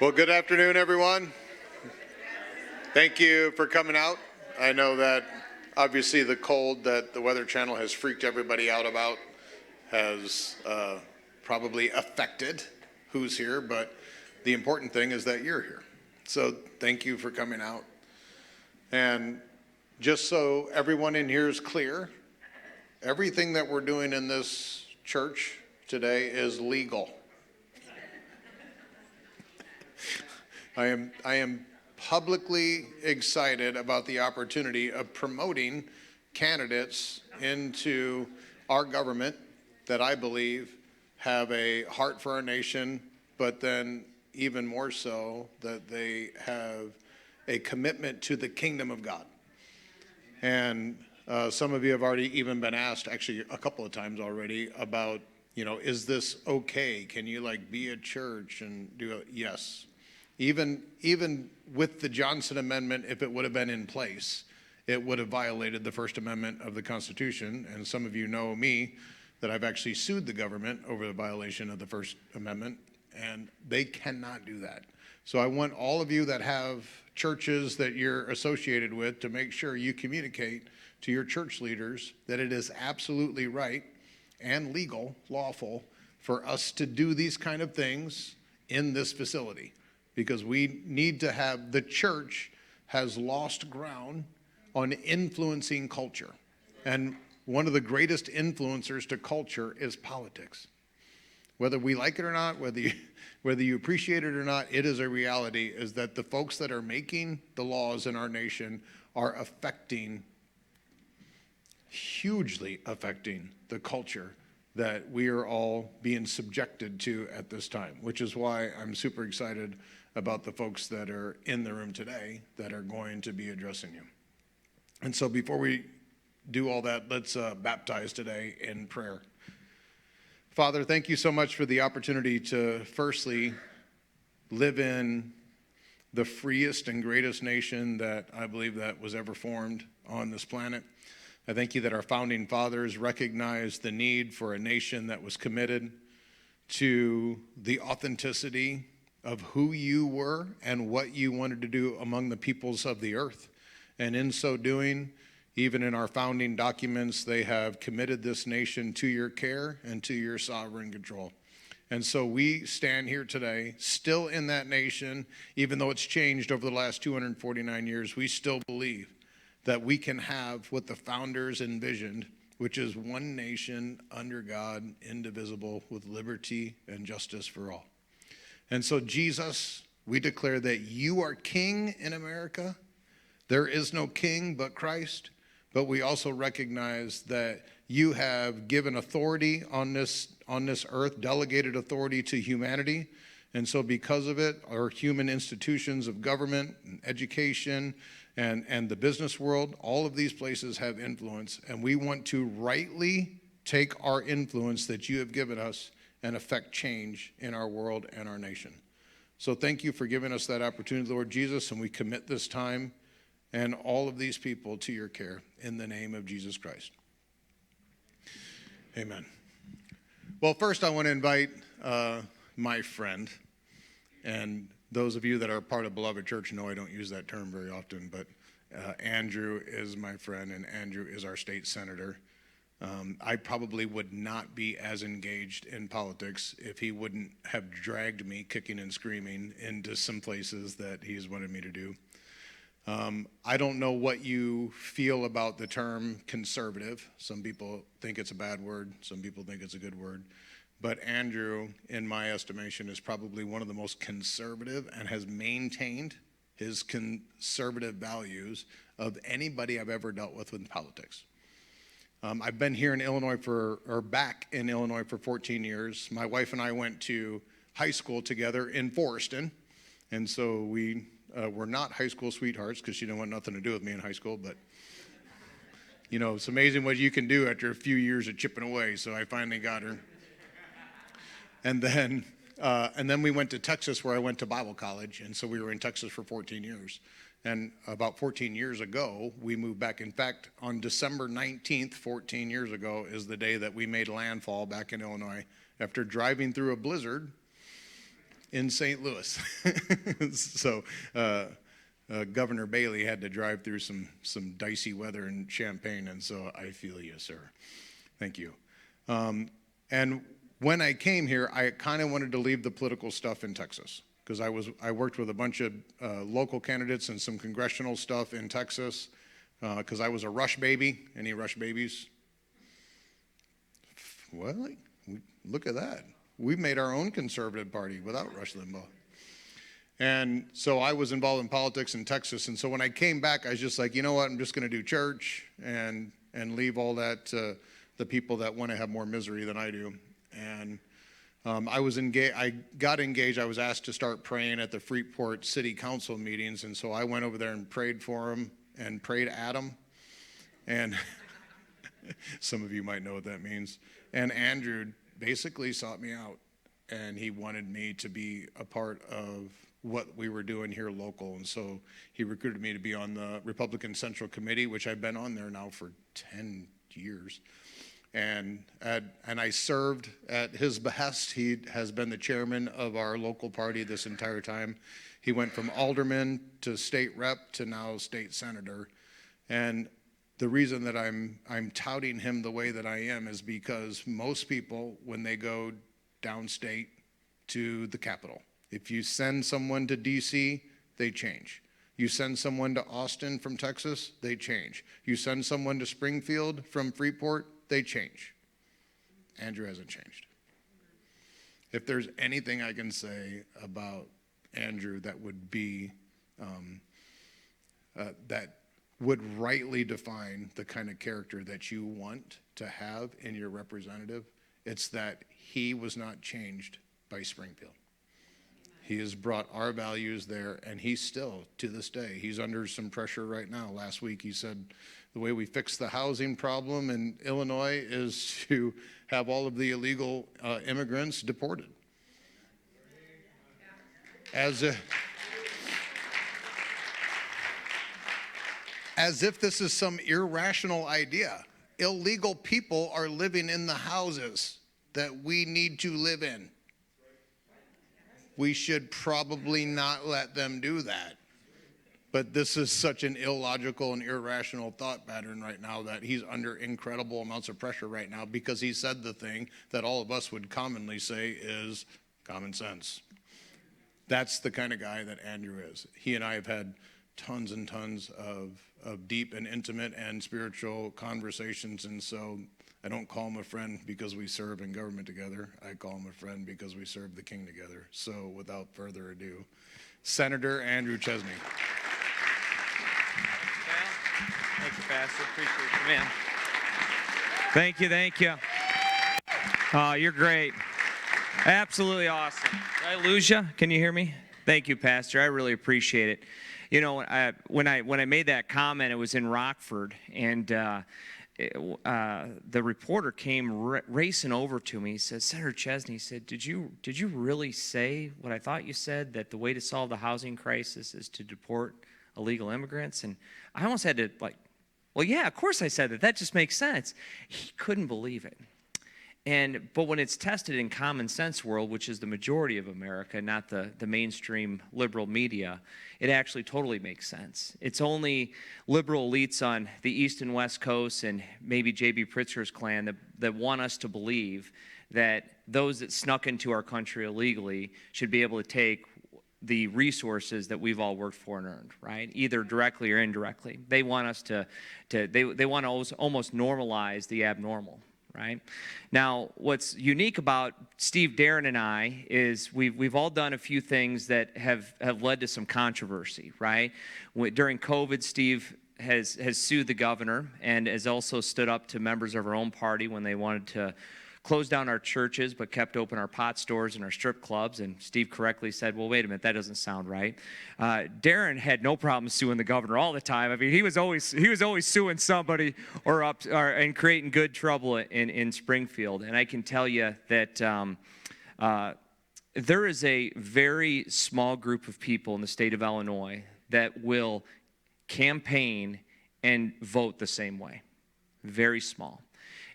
Well, good afternoon, everyone. Thank you for coming out. I know that obviously the cold that the Weather Channel has freaked everybody out about has probably affected who's here, but the important thing is that you're here. So thank you for coming out. And just so everyone in here is clear, everything that we're doing in this church today is legal. I am publicly excited about the opportunity of promoting candidates into our government that I believe have a heart for our nation, but then even more so that they have a commitment to the kingdom of God. And some of you have already even been asked, actually a couple of times already, about, is this okay? Can you be a church and do it? Yes. Even with the Johnson Amendment, if it would have been in place, it would have violated the First Amendment of the Constitution. And some of you know me, that I've actually sued the government over the violation of the First Amendment, and they cannot do that. So I want all of you that have churches that you're associated with to make sure you communicate to your church leaders that it is absolutely right and legal, lawful, for us to do these kind of things in this facility. Because we need to have, the church has lost ground on influencing culture. And one of the greatest influencers to culture is politics. Whether we like it or not, whether you appreciate it or not, it is a reality, is that the folks that are making the laws in our nation are hugely affecting the culture that we are all being subjected to at this time, which is why I'm super excited about the folks that are in the room today that are going to be addressing you. And so before we do all that, let's baptize today in prayer. Father, thank you so much for the opportunity to firstly live in the freest and greatest nation that I believe that was ever formed on this planet. I thank you that our founding fathers recognized the need for a nation that was committed to the authenticity of who you were and what you wanted to do among the peoples of the earth. And in so doing, even in our founding documents, they have committed this nation to your care and to your sovereign control. And so we stand here today, still in that nation, even though it's changed over the last 249 years, we still believe that we can have what the founders envisioned, which is one nation under God, indivisible, with liberty and justice for all. And so, Jesus, we declare that you are King in America. There is no king but Christ. But we also recognize that you have given authority on this earth, delegated authority to humanity. And so because of it, our human institutions of government and education and the business world, all of these places have influence. And we want to rightly take our influence that you have given us and affect change in our world and our nation. So thank you for giving us that opportunity, Lord Jesus, and we commit this time and all of these people to your care in the name of Jesus Christ. Amen. Well, first I want to invite my friend, and those of you that are part of Beloved Church know I don't use that term very often, but Andrew is my friend, and Andrew is our state senator. I probably would not be as engaged in politics if he wouldn't have dragged me kicking and screaming into some places that he's wanted me to do. I don't know what you feel about the term conservative. Some people think it's a bad word. Some people think it's a good word. But Andrew, in my estimation, is probably one of the most conservative and has maintained his conservative values of anybody I've ever dealt with in politics. I've been here in Illinois back in Illinois for 14 years. My wife and I went to high school together in Forreston. And so we were not high school sweethearts because she didn't want nothing to do with me in high school. But, it's amazing what you can do after a few years of chipping away. So I finally got her. And then we went to Texas, where I went to Bible college. And so we were in Texas for 14 years. And about 14 years ago, we moved back. In fact, on December 19th, 14 years ago, is the day that we made landfall back in Illinois after driving through a blizzard in St. Louis. So Governor Bailey had to drive through some dicey weather in Champaign, and so I feel you, sir. Thank you. And when I came here, I kind of wanted to leave the political stuff in Texas, because I worked with a bunch of local candidates and some congressional stuff in Texas, because I was a Rush baby. Any Rush babies? Well, look at that. We made our own conservative party without Rush Limbaugh. And so I was involved in politics in Texas. And so when I came back, I was just like, you know what, I'm just going to do church and leave all that to the people that want to have more misery than I do. And I got engaged. I was asked to start praying at the Freeport City Council meetings. And so I went over there and prayed for him and prayed at him. And some of you might know what that means. And Andrew basically sought me out, and he wanted me to be a part of what we were doing here local. And so he recruited me to be on the Republican Central Committee, which I've been on there now for 10 years. And I served at his behest. He has been the chairman of our local party this entire time. He went from alderman to state rep to now state senator. And the reason that I'm touting him the way that I am is because most people, when they go downstate to the capital, if you send someone to D.C., they change. You send someone to Austin from Texas, they change. You send someone to Springfield from Freeport, they change. Andrew hasn't changed. If there's anything I can say about Andrew that would be, that would rightly define the kind of character that you want to have in your representative, it's that he was not changed by Springfield. He has brought our values there, and he's still, to this day, he's under some pressure right now. Last week he said the way we fix the housing problem in Illinois is to have all of the illegal immigrants deported. As if this is some irrational idea. Illegal people are living in the houses that we need to live in. We should probably not let them do that. But this is such an illogical and irrational thought pattern right now that he's under incredible amounts of pressure right now because he said the thing that all of us would commonly say is common sense. That's the kind of guy that Andrew is. He and I have had tons and tons of deep and intimate and spiritual conversations, and so I don't call him a friend because we serve in government together. I call him a friend because we serve the King together. So without further ado, Senator Andrew Chesney. Thank you, Pastor. Appreciate you, man. Thank you. Oh, you're great. Absolutely awesome. Did I lose you? Can you hear me? Thank you, Pastor. I really appreciate it. You know, when I made that comment, it was in Rockford, and the reporter came racing over to me. He said, Senator Chesney, he said, did you really say what I thought you said, that the way to solve the housing crisis is to deport illegal immigrants? And I almost had to well, yeah, of course I said that. That just makes sense. He couldn't believe it. But when it's tested in common sense world, which is the majority of America, not the mainstream liberal media, it actually totally makes sense. It's only liberal elites on the East and West Coast and maybe J.B. Pritzker's clan that want us to believe that those that snuck into our country illegally should be able to take the resources that we've all worked for and earned, right? Either directly or indirectly. They want us they want to almost normalize the abnormal. Right? Now, what's unique about Steve, Darren, and I is we've all done a few things that have led to some controversy, right? During COVID, Steve has sued the governor and has also stood up to members of our own party when they wanted to closed down our churches but kept open our pot stores and our strip clubs, and Steve correctly said, well, wait a minute, that doesn't sound right. Darren had no problem suing the governor all the time. I mean, he was always suing somebody and creating good trouble in Springfield. And I can tell you that there is a very small group of people in the state of Illinois that will campaign and vote the same way. Very small.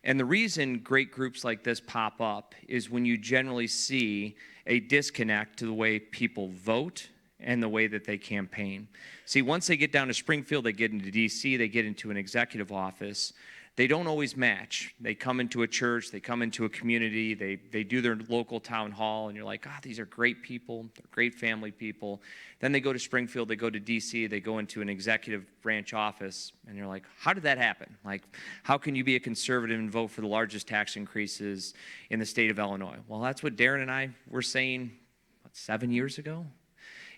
And the reason great groups like this pop up is when you generally see a disconnect to the way people vote and the way that they campaign. See, once they get down to Springfield, they get into D.C., they get into an executive office, they don't always match. They come into a church, they come into a community, they do their local town hall, and you're like, these are great people, they're great family people. Then they go to Springfield, they go to D.C., they go into an executive branch office, and you're like, how did that happen? Like, how can you be a conservative and vote for the largest tax increases in the state of Illinois? Well, that's what Darren and I were saying, 7 years ago?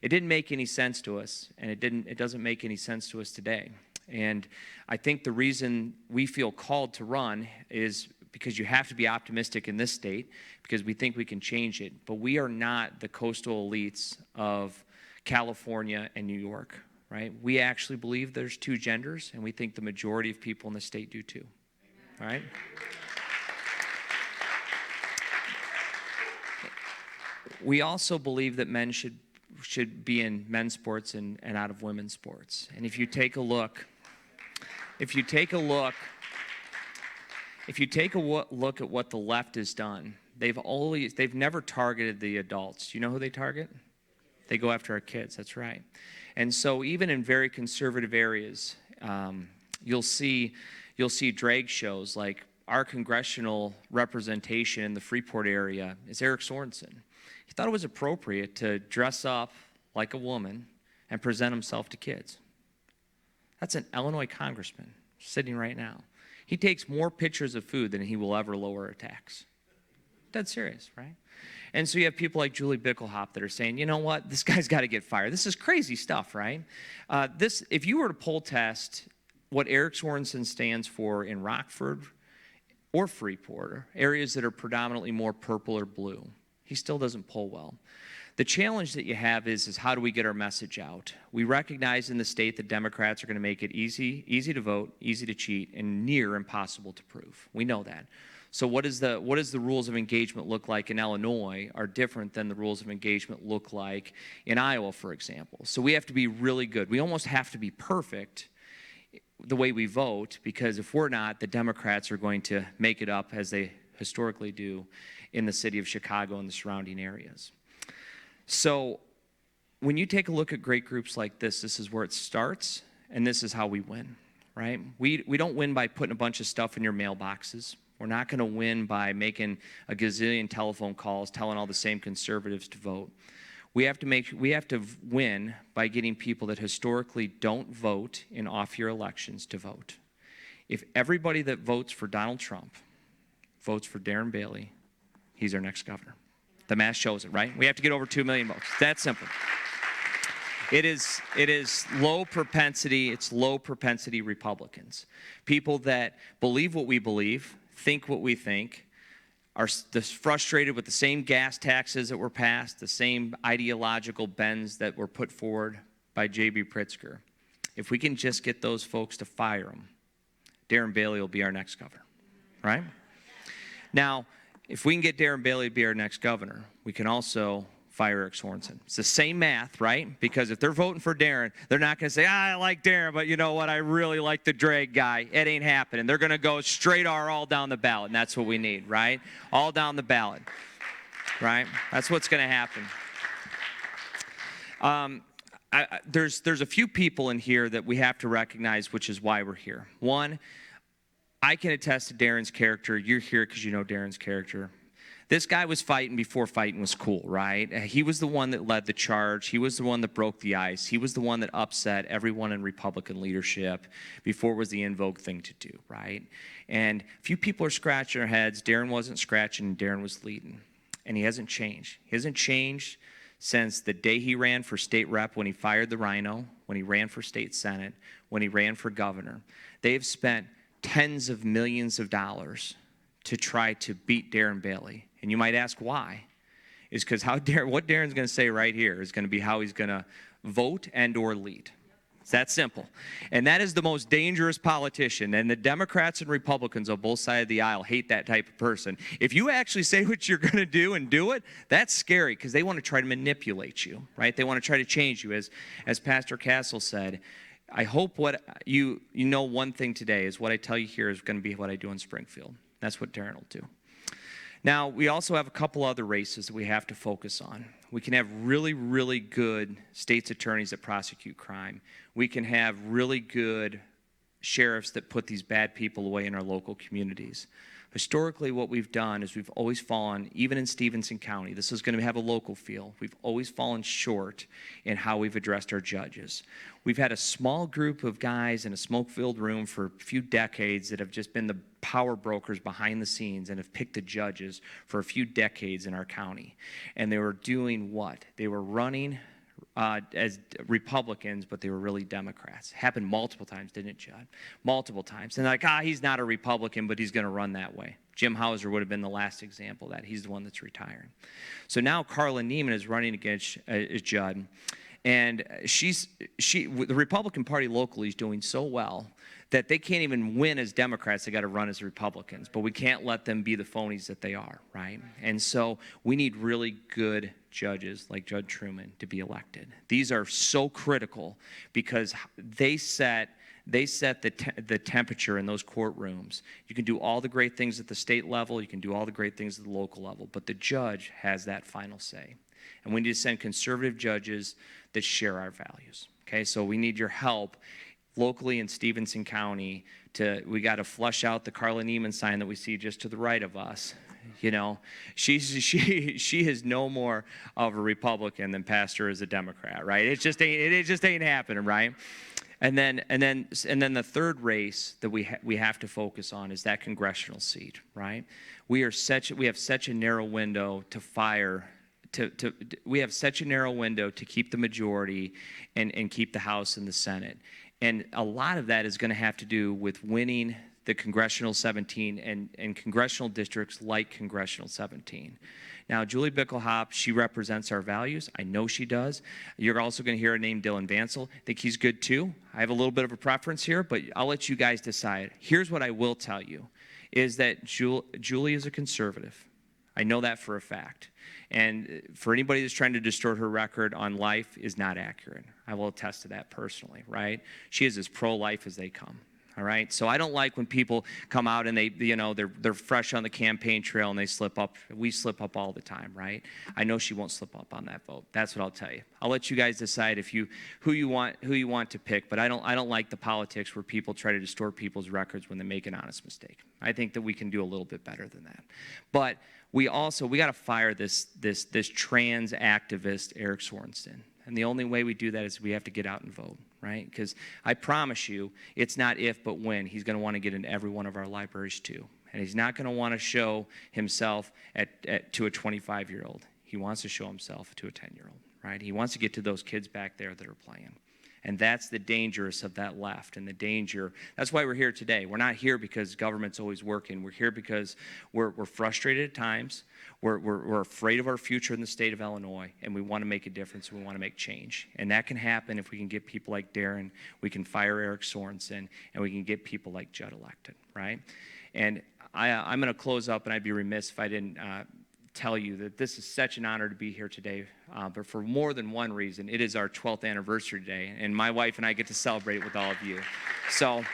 It didn't make any sense to us, and it doesn't make any sense to us today. And I think the reason we feel called to run is because you have to be optimistic in this state, because we think we can change it. But we are not the coastal elites of California and New York, right? We actually believe there's two genders, and we think the majority of people in the state do too, all right? We also believe that men should be in men's sports and out of women's sports. And if you take a look at what the left has done, they've never targeted the adults. Do you know who they target? They go after our kids. That's right. And so even in very conservative areas, you'll see drag shows. Like our congressional representation in the Freeport area is Eric Sorensen. He thought it was appropriate to dress up like a woman and present himself to kids. That's an Illinois congressman sitting right now. He takes more pictures of food than he will ever lower a tax. Dead serious, right? And so you have people like Julie Bickelhaupt that are saying, you know what, this guy's got to get fired. This is crazy stuff, right? If you were to poll test what Eric Sorensen stands for in Rockford or Freeport, areas that are predominantly more purple or blue, he still doesn't poll well. The challenge that you have is how do we get our message out? We recognize in the state that Democrats are going to make it easy to vote, easy to cheat, and near impossible to prove. We know that. So what does the rules of engagement look like in Illinois are different than the rules of engagement look like in Iowa, for example. So we have to be really good. We almost have to be perfect the way we vote, because if we're not, the Democrats are going to make it up as they historically do in the city of Chicago and the surrounding areas. So when you take a look at great groups like this is where it starts, and this is how we win, right? We don't win by putting a bunch of stuff in your mailboxes. We're not going to win by making a gazillion telephone calls telling all the same conservatives to vote. We have to win by getting people that historically don't vote in off-year elections to vote. If everybody that votes for Donald Trump votes for Darren Bailey, he's our next governor. The math shows it, right? We have to get over 2 million votes. That simple. It is low propensity. It's low propensity Republicans. People that believe what we believe, think what we think, are frustrated with the same gas taxes that were passed, the same ideological bends that were put forward by J.B. Pritzker. If we can just get those folks to fire him, Darren Bailey will be our next governor, right? Now, if we can get Darren Bailey to be our next governor, we can also fire Eric Sorensen. It's the same math, right? Because if they're voting for Darren, they're not going to say, I like Darren, but you know what? I really like the drag guy. It ain't happening. They're going to go straight R all down the ballot, and that's what we need, right? All down the ballot, right? That's what's going to happen. There's a few people in here that we have to recognize, which is why we're here. One, I can attest to Darren's character. You're here because you know Darren's character. This guy was fighting before fighting was cool, right? He was the one that led the charge. He was the one that broke the ice. He was the one that upset everyone in Republican leadership before it was the in vogue thing to do, right? And a few people are scratching their heads. Darren wasn't scratching, Darren was leading. And he hasn't changed. He hasn't changed since the day he ran for state rep, when he fired the rhino, when he ran for state senate, when he ran for governor. They've spent tens of millions of dollars to try to beat Darren Bailey. And you might ask why. Is because what Darren's going to say right here is going to be how he's going to vote and or lead. It's that simple. And that is the most dangerous politician. And the Democrats and Republicans on both sides of the aisle hate that type of person. If you actually say what you're going to do and do it, that's scary, because they want to try to manipulate you, right? They want to try to change you. As Pastor Castle said, I hope what you know one thing today is what I tell you here is going to be what I do in Springfield. That's what Darren will do. Now, we also have a couple other races that we have to focus on. We can have really, really good state's attorneys that prosecute crime. We can have really good sheriffs that put these bad people away in our local communities. Historically, what we've done is we've always fallen, even in Stevenson County, this is going to have a local feel, we've always fallen short in how we've addressed our judges. We've had a small group of guys in a smoke-filled room for a few decades that have just been the power brokers behind the scenes and have picked the judges for a few decades in our county. And they were doing what? They were running as Republicans, but they were really Democrats. Happened multiple times, didn't it, Judd? Multiple times. And like, he's not a Republican, but he's going to run that way. Jim Hauser would have been the last example of that. He's the one that's retiring. So now Carla Neiman is running against Judd. And the Republican Party locally is doing so well that they can't even win as Democrats. They got to run as Republicans. But we can't let them be the phonies that they are, right? And so we need really good judges like Judd Thruman to be elected. These are so critical because they set the temperature in those courtrooms. You can do all the great things at the state level. You can do all the great things at the local level. But the judge has that final say. And we need to send conservative judges that share our values. Okay, so we need your help locally in Stevenson County. We got to flush out the Carla Neiman sign that we see just to the right of us. You know, she is no more of a Republican than Pastor is a Democrat, right? It just ain't happening, right? And then the third race that we have to focus on is that congressional seat, right? We have such a narrow window to fire. We have such a narrow window to keep the majority and keep the House and the Senate. And a lot of that is going to have to do with winning the Congressional 17 and congressional districts like Congressional 17. Now, Julie Bickelhaupt, she represents our values. I know she does. You're also going to hear a name, Dylan Vansel. I think he's good too. I have a little bit of a preference here, but I'll let you guys decide. Here's what I will tell you, is that Julie is a conservative. I know that for a fact. And for anybody that's trying to distort her record on life is not accurate. I will attest to that personally, right? She is as pro-life as they come. All right, so I don't like when people come out and they're fresh on the campaign trail and they slip up. We slip up all the time, right? I know she won't slip up on that vote. That's what I'll tell you. I'll let you guys decide who you want to pick. But I don't like the politics where people try to distort people's records when they make an honest mistake. I think that we can do a little bit better than that. But we got to fire this trans activist Eric Sorensen. And the only way we do that is we have to get out and vote, right? Because I promise you, it's not if, but when. He's going to want to get into every one of our libraries too. And he's not going to want to show himself to a 25-year-old. He wants to show himself to a 10-year-old, right? He wants to get to those kids back there that are playing. And that's the dangerous of that left and the danger. That's why we're here today. We're not here because government's always working. We're here because we're frustrated at times. We're afraid of our future in the state of Illinois, and we want to make a difference, and we want to make change. And that can happen if we can get people like Darren, we can fire Eric Sorensen, and we can get people like Judd elected, right? And I'm going to close up, and I'd be remiss if I didn't tell you that this is such an honor to be here today, but for more than one reason. It is our 12th anniversary today, and my wife and I get to celebrate with all of you. So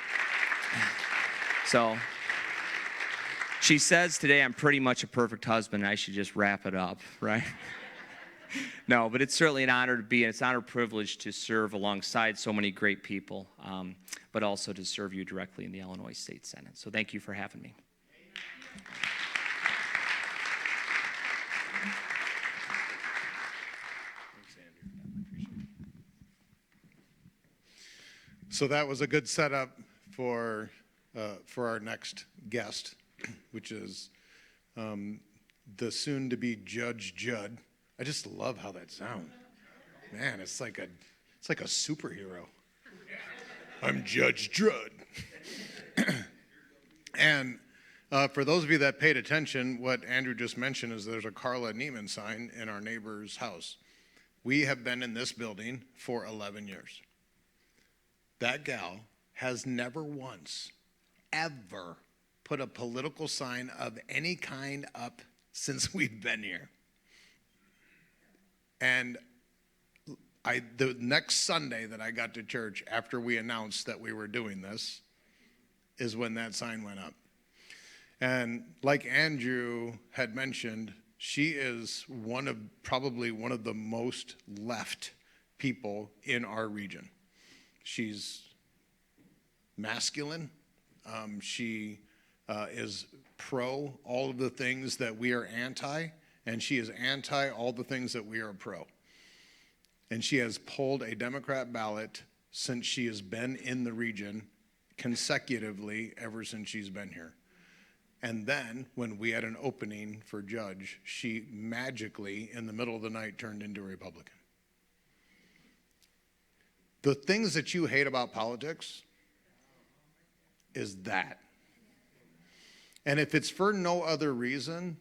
she says today I'm pretty much a perfect husband, and I should just wrap it up, right? No, but it's certainly an honor to be, and it's an honor and privilege to serve alongside so many great people, but also to serve you directly in the Illinois State Senate. So thank you for having me. So that was a good setup for our next guest, which is the soon-to-be Judge Judd. I just love how that sounds. Man, it's like a superhero. I'm Judge Judd. And for those of you that paid attention, what Andrew just mentioned is there's a Carla Neiman sign in our neighbor's house. We have been in this building for 11 years. That gal has never once, ever put a political sign of any kind up since we've been here. And the next Sunday that I got to church after we announced that we were doing this is when that sign went up. And like Andrew had mentioned, she is probably one of the most left people in our region. She's masculine. She is pro all of the things that we are anti, and she is anti all the things that we are pro. And she has pulled a Democrat ballot since she has been in the region consecutively ever since she's been here. And then when we had an opening for judge, she magically in the middle of the night turned into a Republican. The things that you hate about politics is that. And if it's for no other reason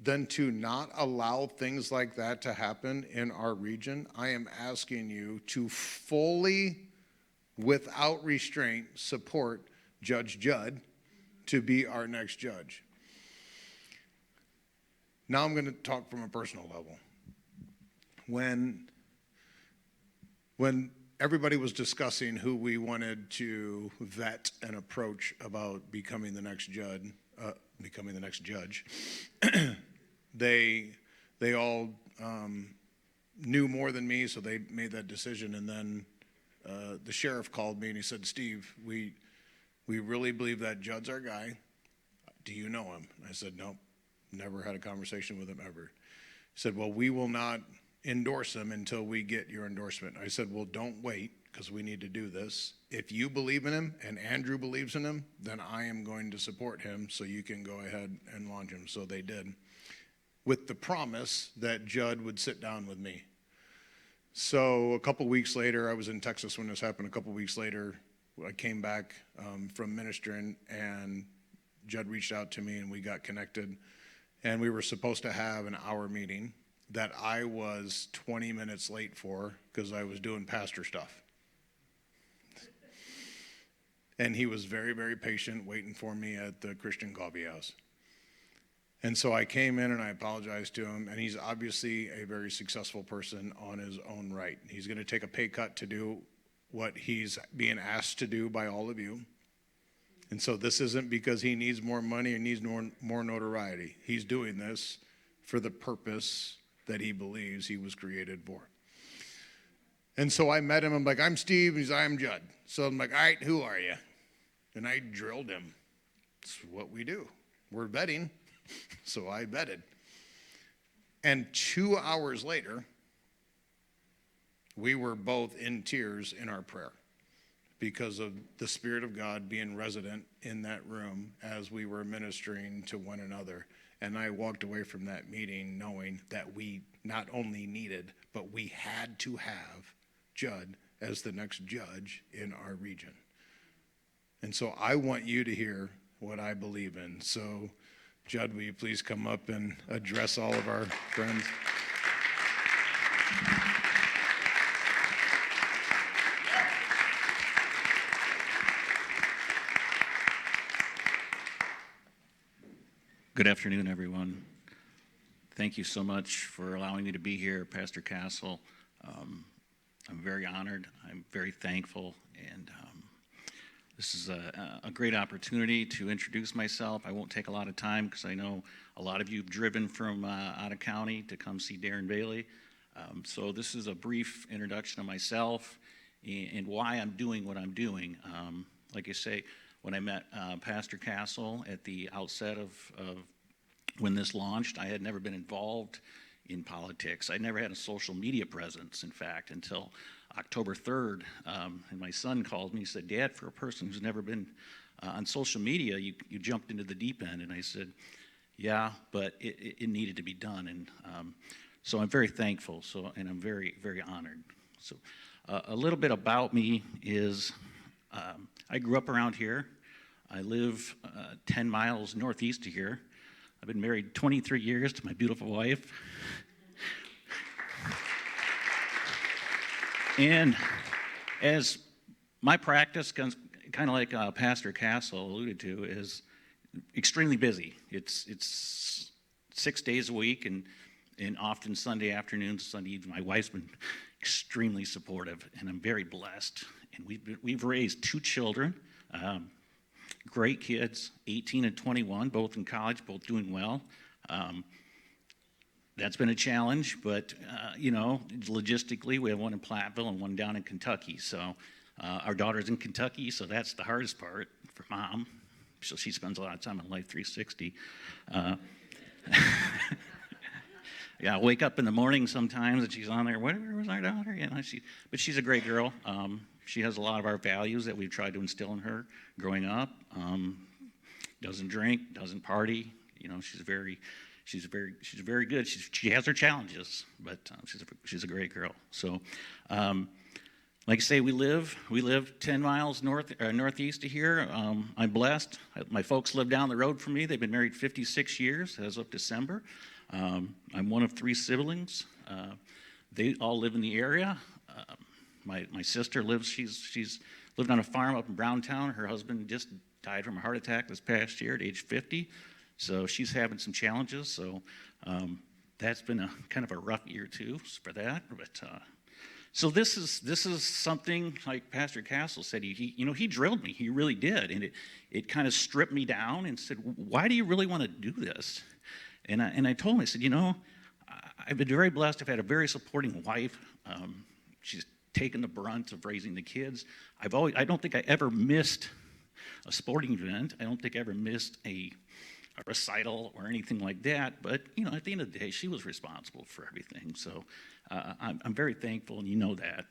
than to not allow things like that to happen in our region, I am asking you to fully, without restraint, support Judge Judd to be our next judge. Now I'm going to talk from a personal level. When everybody was discussing who we wanted to vet and approach about becoming the next judge, they all knew more than me, so they made that decision. And then the sheriff called me and he said, "Steve, we really believe that Judd's our guy. Do you know him?" I said, "Nope, never had a conversation with him ever." He said, "Well, we will not endorse him until we get your endorsement." I said, "Well, don't wait, because we need to do this. If you believe in him and Andrew believes in him, then I am going to support him so you can go ahead and launch him." So they did, with the promise that Judd would sit down with me. So a couple weeks later, I was in Texas when this happened. A couple weeks later, I came back from ministering, and Judd reached out to me, and we got connected. And we were supposed to have an hour meeting that I was 20 minutes late for because I was doing pastor stuff. And he was very, very patient, waiting for me at the Christian coffee house. And so I came in and I apologized to him, and he's obviously a very successful person on his own right. He's going to take a pay cut to do what he's being asked to do by all of you. And so this isn't because he needs more money or needs more notoriety. He's doing this for the purpose that he believes he was created for. And so I met him. I'm like, "I'm Steve." He's, "I'm Judd." So I'm like, "All right, who are you?" And I drilled him. It's what we do. We're vetting. So I vetted. And 2 hours later, we were both in tears in our prayer because of the Spirit of God being resident in that room as we were ministering to one another. And I walked away from that meeting knowing that we not only needed, but we had to have Judd as the next judge in our region. And so I want you to hear what I believe in. So, Judd, will you please come up and address all of our friends? Good afternoon, everyone. Thank you so much for allowing me to be here, Pastor Castle. I'm very honored. I'm very thankful, and this is a great opportunity to introduce myself. I won't take a lot of time because I know a lot of you have driven from out of county to come see Darren Bailey. So this is a brief introduction of myself and why I'm doing what I'm doing. Like I say, when I met Pastor Castle at the outset of when this launched, I had never been involved in politics. I never had a social media presence, in fact, until October 3rd. And my son called me and said, "Dad, for a person who's never been on social media, you jumped into the deep end." And I said, "Yeah, but it needed to be done." And so I'm very thankful, and I'm very, very honored. So a little bit about me is I grew up around here. I live 10 miles northeast of here. I've been married 23 years to my beautiful wife. And as my practice, kind of like Pastor Castle alluded to, is extremely busy. It's 6 days a week, and often Sunday afternoons, Sunday evenings. My wife's been extremely supportive, and I'm very blessed. And we've raised 2 children. great kids, 18 and 21, both in college, both doing well. That's been a challenge, but, logistically, we have one in Platteville and one down in Kentucky. So our daughter's in Kentucky, so that's the hardest part for mom. So she spends a lot of time on Life 360. Yeah, I wake up in the morning sometimes and she's on there, where was our daughter? But she's a great girl. She has a lot of our values that we've tried to instill in her growing up. Doesn't drink, doesn't party. She's very good. She has her challenges, but she's a great girl. So, like I say, we live 10 miles northeast of here. I'm blessed. My folks live down the road from me. They've been married 56 years as of December. I'm one of 3 siblings. They all live in the area. My sister lives. She's lived on a farm up in Browntown. Her husband just died from a heart attack this past year at age 50. So she's having some challenges. So that's been a kind of a rough year too for that. But so this is something like Pastor Castle said. He drilled me. He really did, and it kind of stripped me down and said, "Why do you really want to do this?" And I told him, I said, I've been very blessed. I've had a very supporting wife. She's taken the brunt of raising the kids. I don't think I ever missed a sporting event. I don't think I ever missed a recital or anything like that. But at the end of the day, she was responsible for everything. So I'm very thankful, and you know that.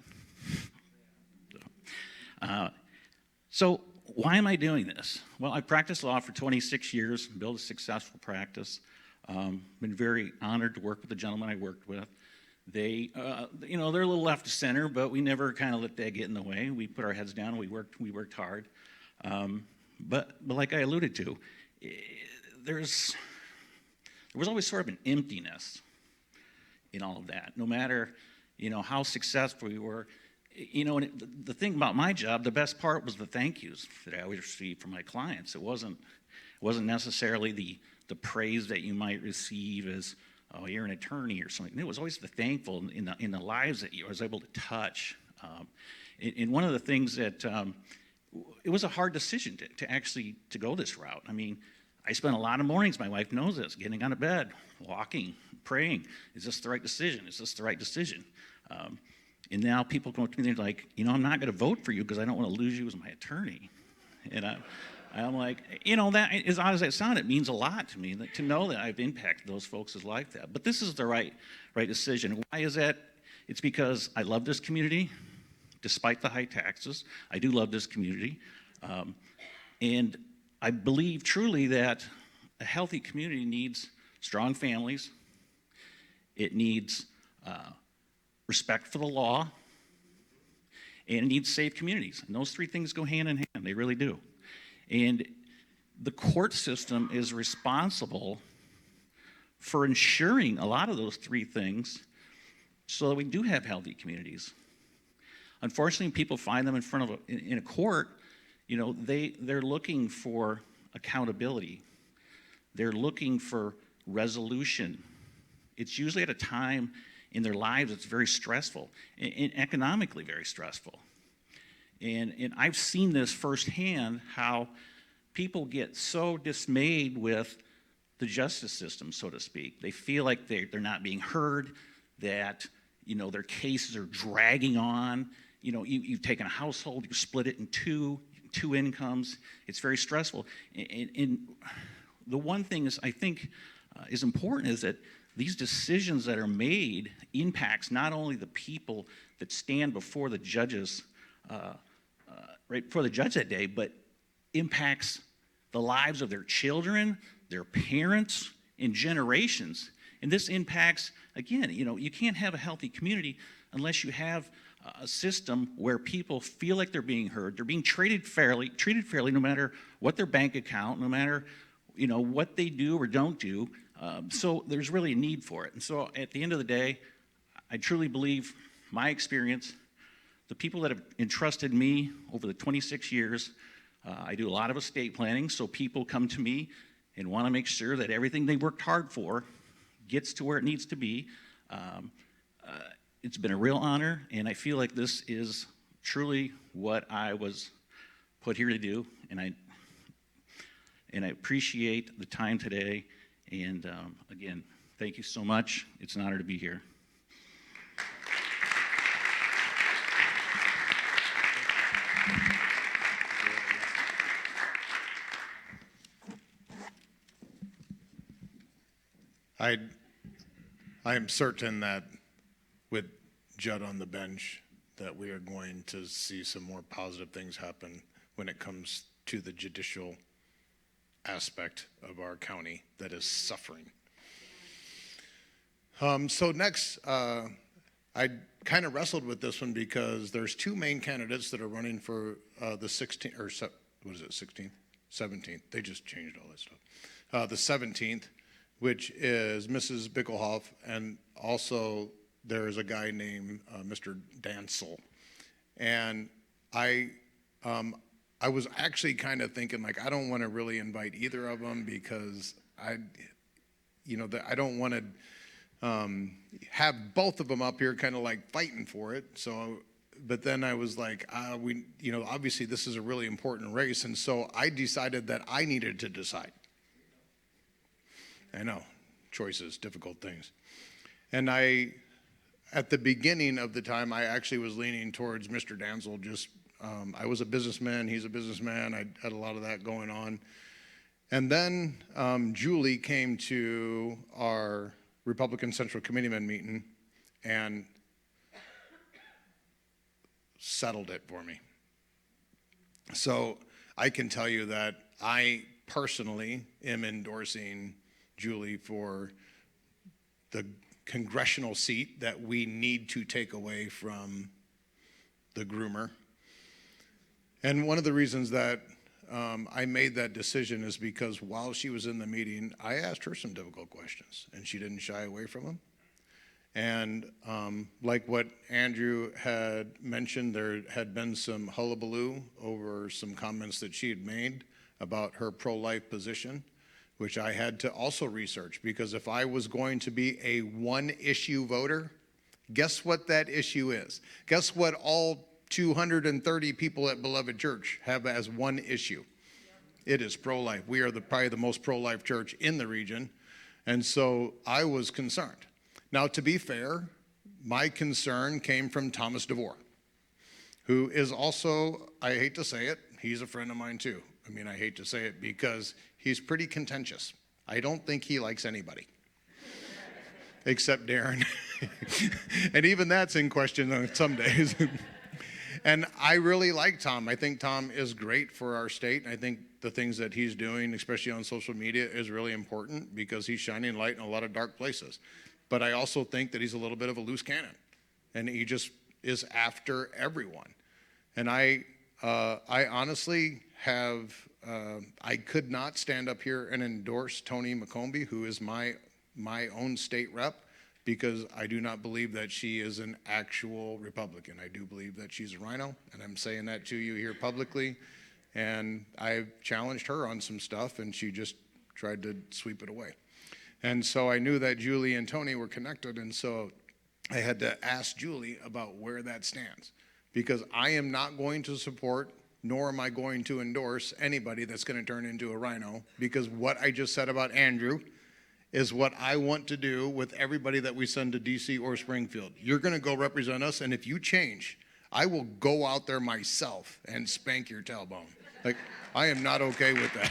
So why am I doing this? Well, I practiced law for 26 years, built a successful practice. Been very honored to work with the gentleman I worked with. They, they're a little left of center, but we never kind of let that get in the way. We put our heads down. We worked hard. But like I alluded to, there was always sort of an emptiness in all of that. No matter how successful we were, and the thing about my job, the best part was the thank yous that I always received from my clients. It wasn't necessarily the praise that you might receive as, oh, you're an attorney or something. It was always the thankful in the lives that I was able to touch. And one of the things that it was a hard decision to actually go this route. I mean, I spent a lot of mornings, my wife knows this, getting out of bed, walking, praying. Is this the right decision? Is this the right decision? And now people come up to me and they're like, I'm not going to vote for you because I don't want to lose you as my attorney. And I'm like, that, as odd as that sounds, it means a lot to me to know that I've impacted those folks' life that. But this is the right decision. Why is that? It's because I love this community, despite the high taxes. I do love this community. And I believe truly that a healthy community needs strong families. It needs respect for the law. And it needs safe communities. And those 3 things go hand in hand. They really do. And the court system is responsible for ensuring a lot of those 3 things so that we do have healthy communities. Unfortunately, people find them in a court, they're looking for accountability. They're looking for resolution. It's usually at a time in their lives that's very stressful and economically very stressful. And I've seen this firsthand, how people get so dismayed with the justice system, so to speak. They feel like they're not being heard, that their cases are dragging on. You've taken a household, you split it in two incomes. It's very stressful. And the one thing I think is important is that these decisions that are made impacts not only the people that stand before the judges right before the judge that day, but impacts the lives of their children, their parents, and generations. And this impacts, again, you can't have a healthy community unless you have a system where people feel like they're being heard, they're being treated fairly, no matter what their bank account, no matter what they do or don't do. So there's really a need for it. And so at the end of the day, I truly believe my experience, the people that have entrusted me over the 26 years, I do a lot of estate planning, so people come to me and want to make sure that everything they worked hard for gets to where it needs to be. It's been a real honor, and I feel like this is truly what I was put here to do, and and I appreciate the time today. And again, thank you so much. It's an honor to be here. I am certain that with Judd on the bench, that we are going to see some more positive things happen when it comes to the judicial aspect of our county that is suffering. So next, I kind of wrestled with this one because there's two main candidates that are running for the 16th, or what is it, 16th? 17th. They just changed all that stuff. The 17th, which is Mrs. Bickelhaupt, and also there is a guy named Mr. Dansel. And I was actually kind of thinking, like, I don't want to really invite either of them because I don't want to have both of them up here kind of like fighting for it. So, but then I was like, obviously this is a really important race. And so I decided that I needed to decide. I know, choices, difficult things. And at the beginning of the time, I actually was leaning towards Mr. Dansel. Just, I was a businessman, he's a businessman, I had a lot of that going on. And then Julie came to our Republican Central Committeeman meeting and settled it for me. So I can tell you that I personally am endorsing Julie for the congressional seat that we need to take away from the groomer. And one of the reasons that I made that decision is because while she was in the meeting, I asked her some difficult questions, and she didn't shy away from them. And like what Andrew had mentioned, there had been some hullabaloo over some comments that she had made about her pro-life position, which I had to also research, because if I was going to be a one-issue voter, guess what that issue is? Guess what all 230 people at Beloved Church have as one issue? It is pro-life. We are probably the most pro-life church in the region, and so I was concerned. Now, to be fair, my concern came from Thomas DeVore, who is also, I hate to say it, he's a friend of mine too. I mean, I hate to say it because he's pretty contentious. I don't think he likes anybody, except Darren. And even that's in question on some days. And I really like Tom. I think Tom is great for our state. I think the things that he's doing, especially on social media, is really important because he's shining light in a lot of dark places. But I also think that he's a little bit of a loose cannon, and he just is after everyone. And I honestly have, I could not stand up here and endorse Toni McCombie, who is my own state rep, because I do not believe that she is an actual Republican. I do believe that she's a rhino, and I'm saying that to you here publicly. And I've challenged her on some stuff, and she just tried to sweep it away. And so I knew that Julie and Toni were connected, and so I had to ask Julie about where that stands, because I am not going to support, nor am I going to endorse anybody that's going to turn into a rhino, because what I just said about Andrew is what I want to do with everybody that we send to DC or Springfield. You're going to go represent us, and if you change, I will go out there myself and spank your tailbone. Like, I am not okay with that.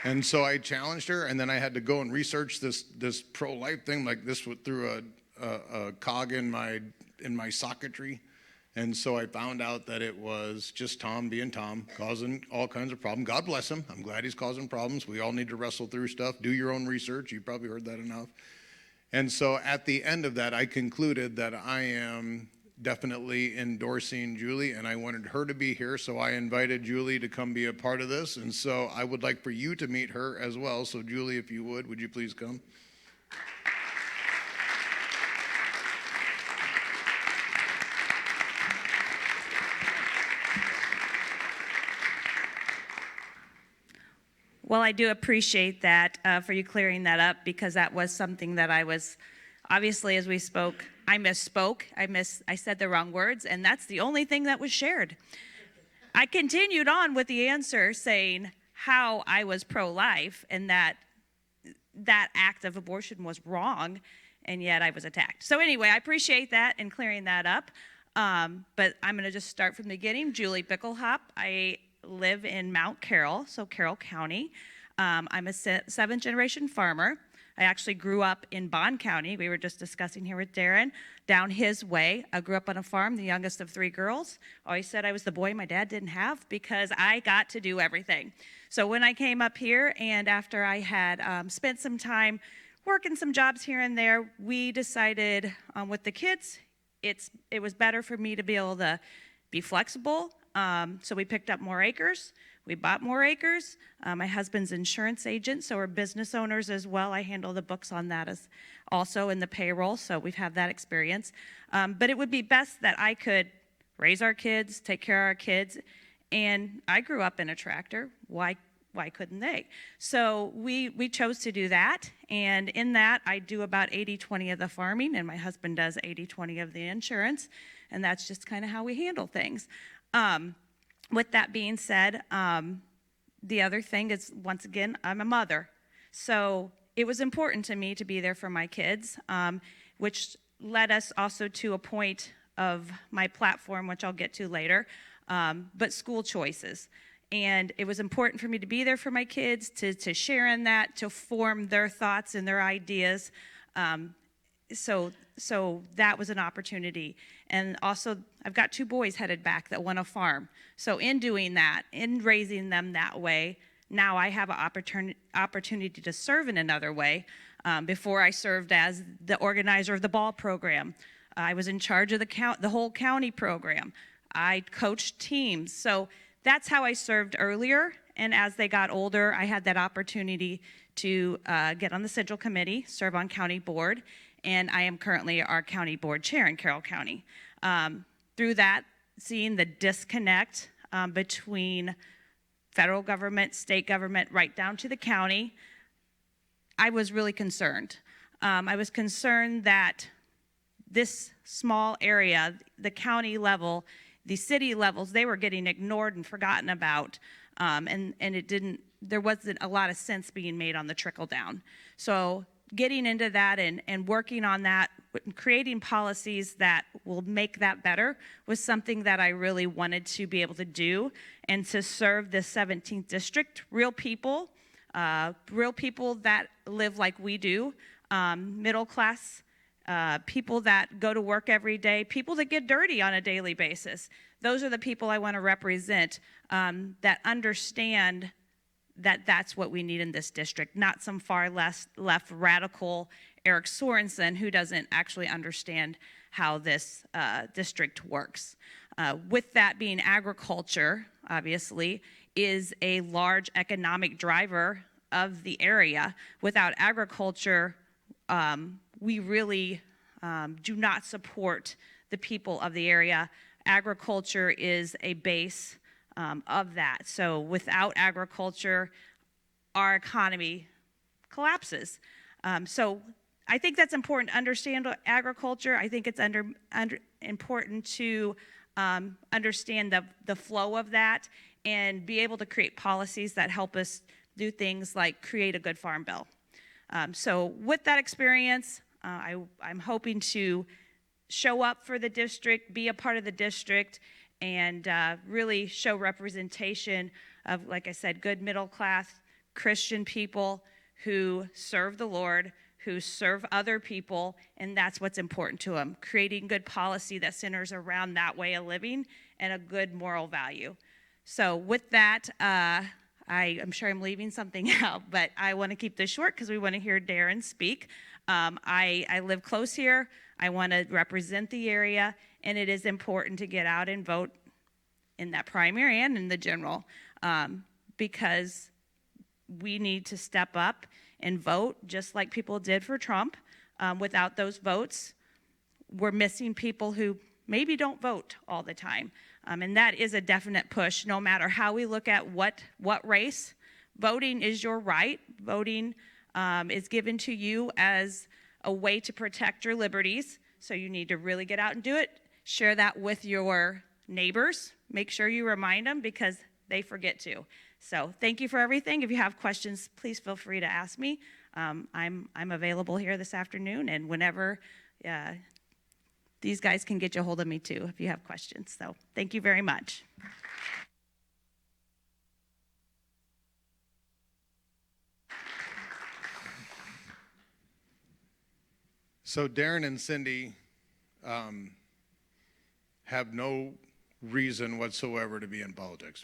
And so I challenged her, and then I had to go and research this pro-life thing, like this through a cog in my socketry. And so I found out that it was just Tom being Tom, causing all kinds of problems. God bless him. I'm glad he's causing problems. We all need to wrestle through stuff. Do your own research. You probably heard that enough. And so at the end of that, I concluded that I am definitely endorsing Julie, and I wanted her to be here, so I invited Julie to come be a part of this. And so I would like for you to meet her as well. So Julie, if you would you please come? Well, I do appreciate that for you clearing that up, because that was something that I was, obviously, as we spoke, I misspoke. I said the wrong words, and that's the only thing that was shared. I continued on with the answer saying how I was pro-life and that act of abortion was wrong, and yet I was attacked. So anyway, I appreciate that and clearing that up. But I'm going to just start from the beginning. Julie Bickelhaupt. I live in Mount Carroll, so Carroll County. I'm a seventh-generation farmer. I actually grew up in Bond County. We were just discussing here with Darren, down his way. I grew up on a farm, the youngest of 3 girls. Always said I was the boy my dad didn't have because I got to do everything. So when I came up here and after I had spent some time working some jobs here and there, we decided with the kids, it was better for me to be able to be flexible. So we picked up more acres. We bought more acres. My husband's insurance agent, so we're business owners as well. I handle the books on that as also in the payroll, so we've had that experience. But it would be best that I could raise our kids, take care of our kids, and I grew up in a tractor. Why couldn't they? So we chose to do that, and in that, I do about 80-20 of the farming, and my husband does 80-20 of the insurance, and that's just kind of how we handle things. With that being said, the other thing is, once again, I'm a mother. So it was important to me to be there for my kids, which led us also to a point of my platform, which I'll get to later, but school choices. And it was important for me to be there for my kids, to share in that, to form their thoughts and their ideas. So that was an opportunity. And also, I've got 2 boys headed back that want to farm. So in doing that, in raising them that way, now I have an opportunity to serve in another way. Before I served as the organizer of the ball program. I was in charge of the whole county program. I coached teams. So that's how I served earlier. And as they got older, I had that opportunity to get on the Central Committee, serve on county board, and I am currently our county board chair in Carroll County. Through that, seeing the disconnect between federal government, state government, right down to the county, I was really concerned. I was concerned that this small area, the county level, the city levels, they were getting ignored and forgotten about, and there wasn't a lot of sense being made on the trickle down. So getting into that and working on that, creating policies that will make that better was something that I really wanted to be able to do and to serve the 17th district, real people that live like we do, middle class, people that go to work every day, people that get dirty on a daily basis. Those are the people I want to represent, that understand that that's what we need in this district, not some far left radical Eric Sorensen who doesn't actually understand how this district works. With that being agriculture, obviously, is a large economic driver of the area. Without agriculture, we really do not support the people of the area. Agriculture is a base of that. So without agriculture, our economy collapses. So I think that's important to understand agriculture. I think it's important to understand the flow of that and be able to create policies that help us do things like create a good farm bill. So with that experience, I'm hoping to show up for the district, be a part of the district, and really show representation of, like I said, good middle class Christian people who serve the Lord, who serve other people, and that's what's important to them, creating good policy that centers around that way of living and a good moral value. So with that, I'm sure I'm leaving something out, but I want to keep this short because we want to hear Darren speak. I live close here. I want to represent the area, and it is important to get out and vote in that primary and in the general, because we need to step up and vote just like people did for Trump. Without those votes, we're missing people who maybe don't vote all the time. And that is a definite push, no matter how we look at what race. Voting is your right. Voting is given to you as a way to protect your liberties. So you need to really get out and do it. Share that with your neighbors, make sure you remind them because they forget to. So thank you for everything. If you have questions, please feel free to ask me. I'm available here this afternoon, and whenever these guys can get you a hold of me too if you have questions. So thank you very much. So Darren and Cindy have no reason whatsoever to be in politics.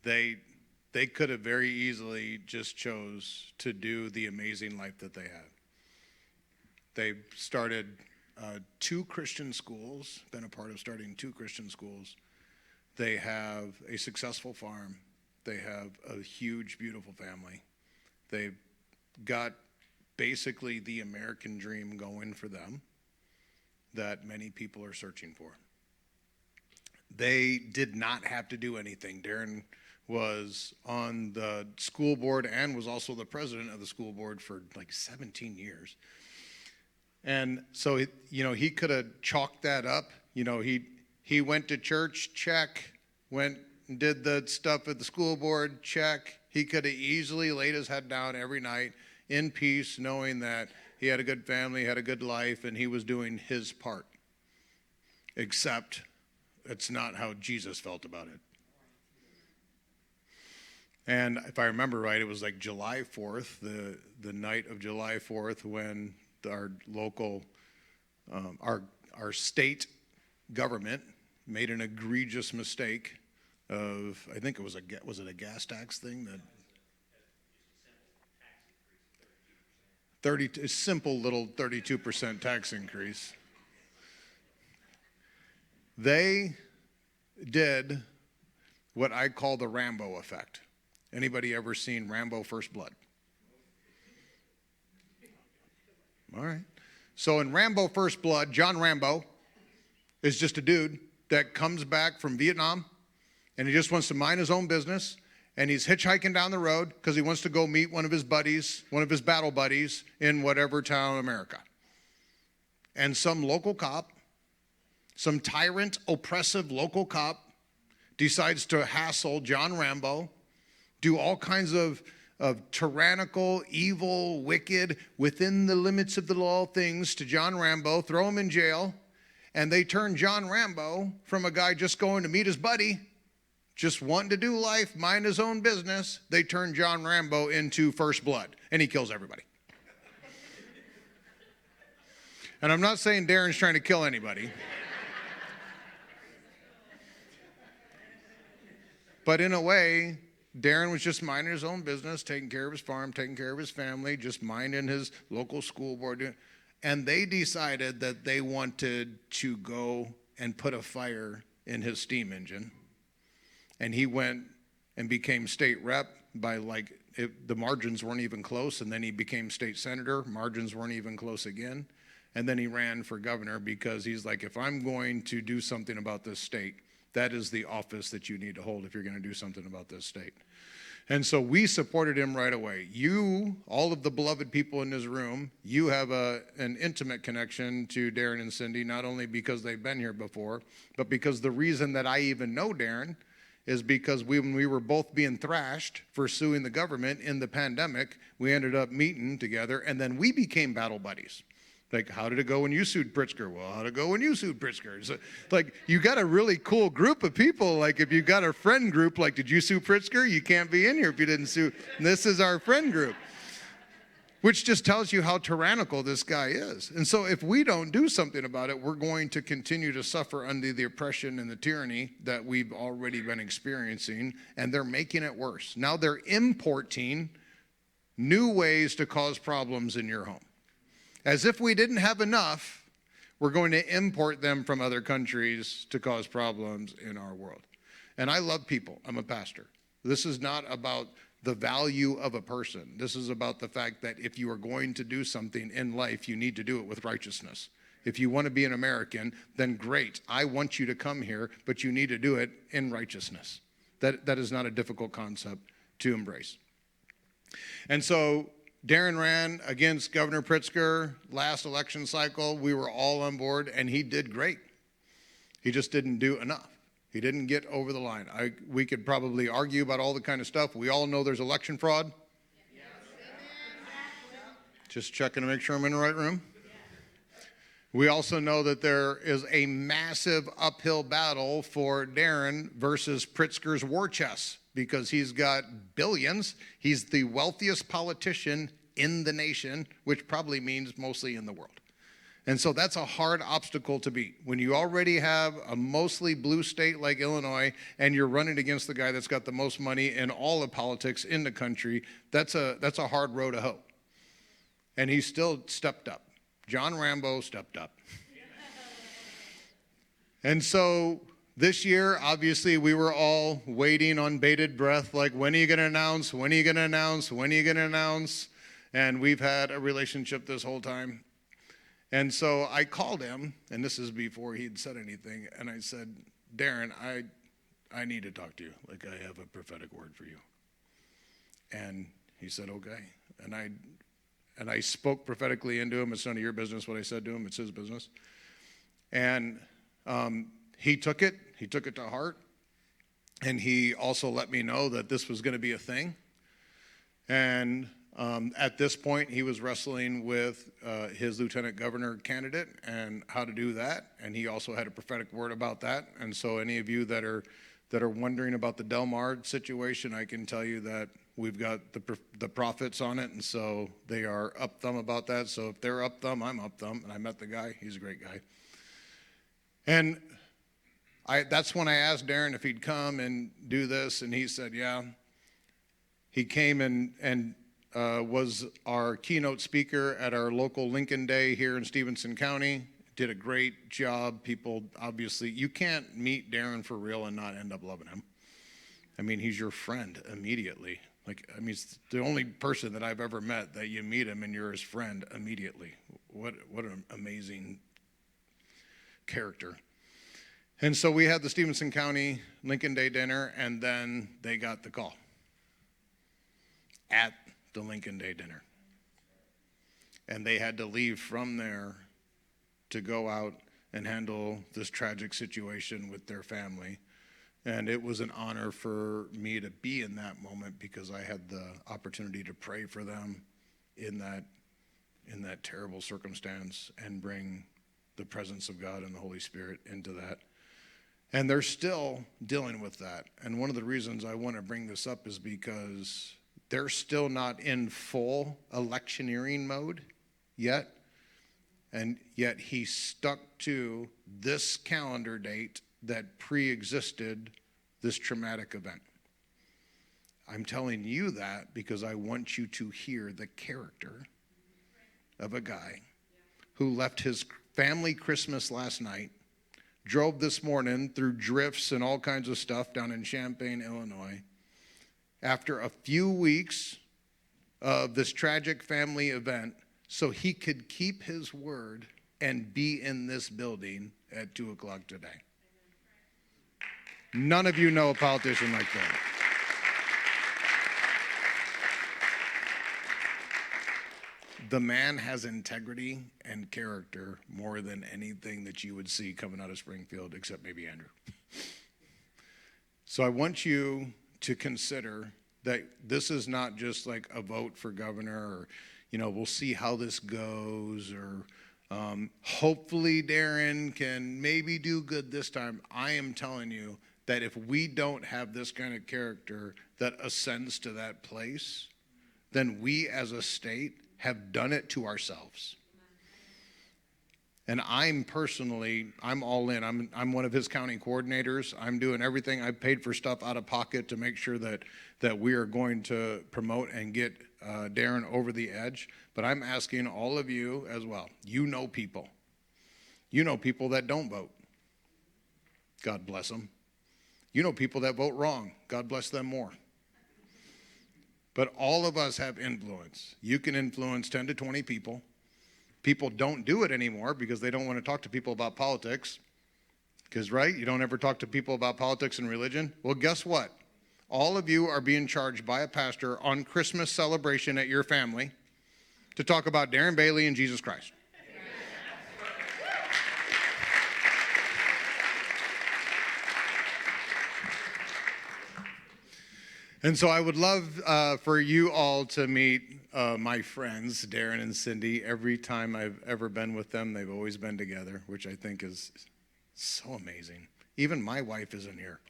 They could have very easily just chose to do the amazing life that they have. They started 2 Christian schools, been a part of starting 2 Christian schools. They have a successful farm. They have a huge, beautiful family. They've got basically the American dream going for them that many people are searching for. They did not have to do anything. Darren was on the school board and was also the president of the school board for like 17 years. And so, he could have chalked that up. He went to church, check, went and did the stuff at the school board, check. He could have easily laid his head down every night in peace, knowing that he had a good family, had a good life, and he was doing his part. Except it's not how Jesus felt about it. And if I remember right, it was like July 4th, the night of July 4th, when our local, our state government made an egregious mistake of, I think it was it a gas tax thing that a simple little 32% tax increase. They did what I call the Rambo effect. Anybody ever seen Rambo First Blood? All right. So in Rambo First Blood, John Rambo is just a dude that comes back from Vietnam, and he just wants to mind his own business. And he's hitchhiking down the road because he wants to go meet one of his buddies, one of his battle buddies in whatever town in America. And some local cop, some tyrant, oppressive local cop, decides to hassle John Rambo, do all kinds of tyrannical, evil, wicked, within the limits of the law things to John Rambo, throw him in jail, and they turn John Rambo from a guy just going to meet his buddy, just wanting to do life, mind his own business, they turn John Rambo into First Blood, and he kills everybody. And I'm not saying Darren's trying to kill anybody. But in a way, Darren was just minding his own business, taking care of his farm, taking care of his family, just minding his local school board. And they decided that they wanted to go and put a fire in his steam engine. And he went and became state rep by the margins weren't even close. And then he became state senator. Margins weren't even close again. And then he ran for governor because he's like, if I'm going to do something about this state, that is the office that you need to hold if you're going to do something about this state. And so we supported him right away. You, all of the beloved people in this room, you have an intimate connection to Darren and Cindy, not only because they've been here before, but because the reason that I even know Darren is because when we were both being thrashed for suing the government in the pandemic, we ended up meeting together, and then we became battle buddies. Like, how did it go when you sued Pritzker? Well, how did it go when you sued Pritzker? So, you got a really cool group of people. Like, if you got a friend group, like, did you sue Pritzker? You can't be in here if you didn't sue. And this is our friend group, which just tells you how tyrannical this guy is. And so if we don't do something about it, we're going to continue to suffer under the oppression and the tyranny that we've already been experiencing, and they're making it worse. Now they're importing new ways to cause problems in your home. As if we didn't have enough, we're going to import them from other countries to cause problems in our world. And I love people. I'm a pastor. This is not about the value of a person. This is about the fact that if you are going to do something in life, you need to do it with righteousness. If you want to be an American, then great. I want you to come here, but you need to do it in righteousness. That is not a difficult concept to embrace. And so Darren ran against Governor Pritzker last election cycle. We were all on board, and he did great. He just didn't do enough. He didn't get over the line. We could probably argue about all the kind of stuff. We all know there's election fraud. Yes. Just checking to make sure I'm in the right room. Yes. We also know that there is a massive uphill battle for Darren versus Pritzker's war chest because he's got billions. He's the wealthiest politician in the nation, which probably means mostly in the world. And so that's a hard obstacle to beat. When you already have a mostly blue state like Illinois and you're running against the guy that's got the most money in all of politics in the country, that's a hard row to hoe. And he still stepped up. John Rambo stepped up. And so this year, obviously, we were all waiting on bated breath, like, when are you going to announce? When are you going to announce? When are you going to announce? And we've had a relationship this whole time. And so I called him, and this is before he'd said anything, and I said, Darren, I need to talk to you. Like, I have a prophetic word for you. And he said, okay. And I spoke prophetically into him. It's none of your business what I said to him. It's his business. And he took it. He took it to heart. And he also let me know that this was going to be a thing. And at this point, he was wrestling with his lieutenant governor candidate and how to do that. And he also had a prophetic word about that. And so any of you that are wondering about the Del Mar situation, I can tell you that we've got the prophets on it. And so they are up thumb about that. So if they're up thumb, I'm up thumb. And I met the guy. He's a great guy. And that's when I asked Darren if he'd come and do this. And he said, yeah. He came and was our keynote speaker at our local Lincoln Day here in Stevenson County. Did a great job. People, obviously, you can't meet Darren for real and not end up loving him. I mean, he's your friend immediately. He's the only person that I've ever met that you meet him and you're his friend immediately. What an amazing character. And so we had the Stevenson County Lincoln Day dinner, and then they got the call at the Lincoln Day dinner. And they had to leave from there to go out and handle this tragic situation with their family. And it was an honor for me to be in that moment because I had the opportunity to pray for them in that terrible circumstance and bring the presence of God and the Holy Spirit into that. And they're still dealing with that. And one of the reasons I want to bring this up is because they're still not in full electioneering mode yet. And yet he stuck to this calendar date that pre-existed this traumatic event. I'm telling you that because I want you to hear the character of a guy who left his family Christmas last night, drove this morning through drifts and all kinds of stuff down in Champaign, Illinois. After a few weeks of this tragic family event, so he could keep his word and be in this building at 2 o'clock today. None of you know a politician like that. The man has integrity and character more than anything that you would see coming out of Springfield, except maybe Andrew. So I want you to consider that this is not just like a vote for governor or, we'll see how this goes or hopefully Darren can maybe do good this time. I am telling you that if we don't have this kind of character that ascends to that place, then we as a state have done it to ourselves. And I'm all in. I'm one of his county coordinators. I'm doing everything. I paid for stuff out of pocket to make sure that we are going to promote and get Darren over the edge. But I'm asking all of you as well. You know people. You know people that don't vote. God bless them. You know people that vote wrong. God bless them more. But all of us have influence. You can influence 10 to 20 people. People don't do it anymore because they don't want to talk to people about politics. Because, right, you don't ever talk to people about politics and religion. Well, guess what? All of you are being charged by a pastor on Christmas celebration at your family to talk about Darren Bailey and Jesus Christ. And so I would love for you all to meet my friends, Darren and Cindy. Every time I've ever been with them, they've always been together, which I think is so amazing. Even my wife isn't here.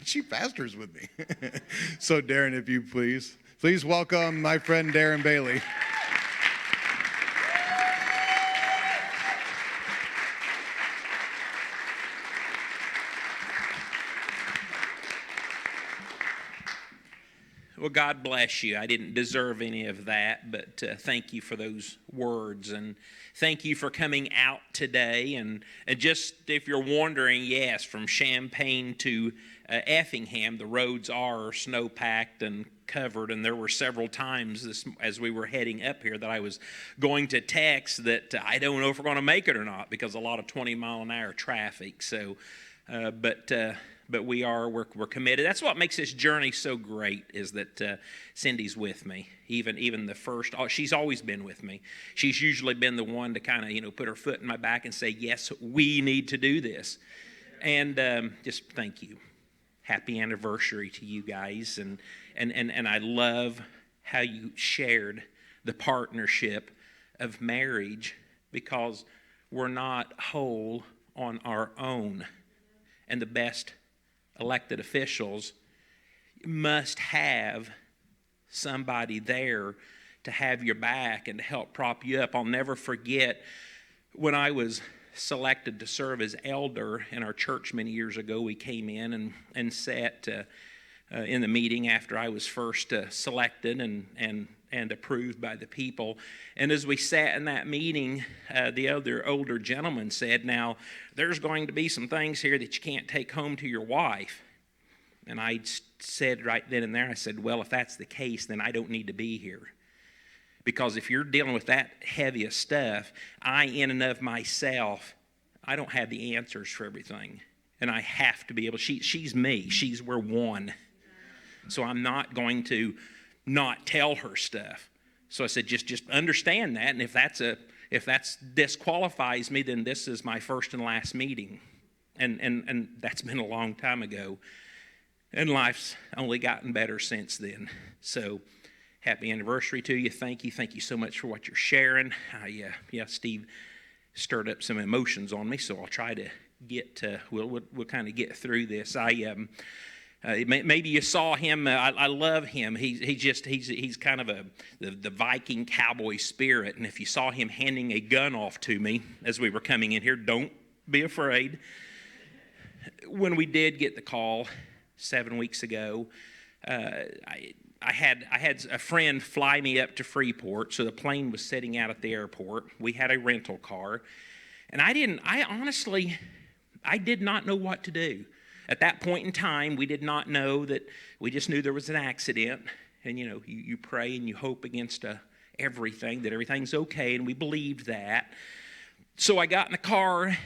She pastors with me. So Darren, if you please welcome my friend Darren Bailey. Well, God bless you. I didn't deserve any of that, but thank you for those words. And thank you for coming out today. And just if you're wondering, yes, from Champaign to Effingham, the roads are snow-packed and covered. And there were several times as we were heading up here that I was going to text that I don't know if we're going to make it or not because a lot of 20-mile-an-hour traffic. So, but we're committed. That's what makes this journey so great is that Cindy's with me. Even the first, she's always been with me. She's usually been the one to kind of put her foot in my back and say, yes, we need to do this. And just thank you. Happy anniversary to you guys. And I love how you shared the partnership of marriage because we're not whole on our own. And the best elected officials must have somebody there to have your back and to help prop you up. I'll never forget when I was selected to serve as elder in our church many years ago. We came in and sat in the meeting after I was first selected and approved by the people. And as we sat in that meeting, the other older gentleman said, now, there's going to be some things here that you can't take home to your wife. And I said right then and there, I said, well, if that's the case, then I don't need to be here. Because if you're dealing with that heavy of stuff, I, in and of myself, I don't have the answers for everything. And I have to be able, she's me. We're one. So I'm not going to not tell her stuff. So I said, just understand that. And if that's disqualifies me, then this is my first and last meeting. And that's been a long time ago. And life's only gotten better since then. So happy anniversary to you. Thank you so much for what you're sharing. Steve stirred up some emotions on me, so I'll try to we'll kind of get through this. Maybe you saw him. I love him. He's kind of the Viking cowboy spirit. And if you saw him handing a gun off to me as we were coming in here, don't be afraid. When we did get the call 7 weeks ago, I had a friend fly me up to Freeport. So the plane was sitting out at the airport. We had a rental car, and I honestly did not know what to do. At that point in time, we did not know that. We just knew there was an accident. And, you pray and you hope against everything, that everything's okay. And we believed that. So I got in the car,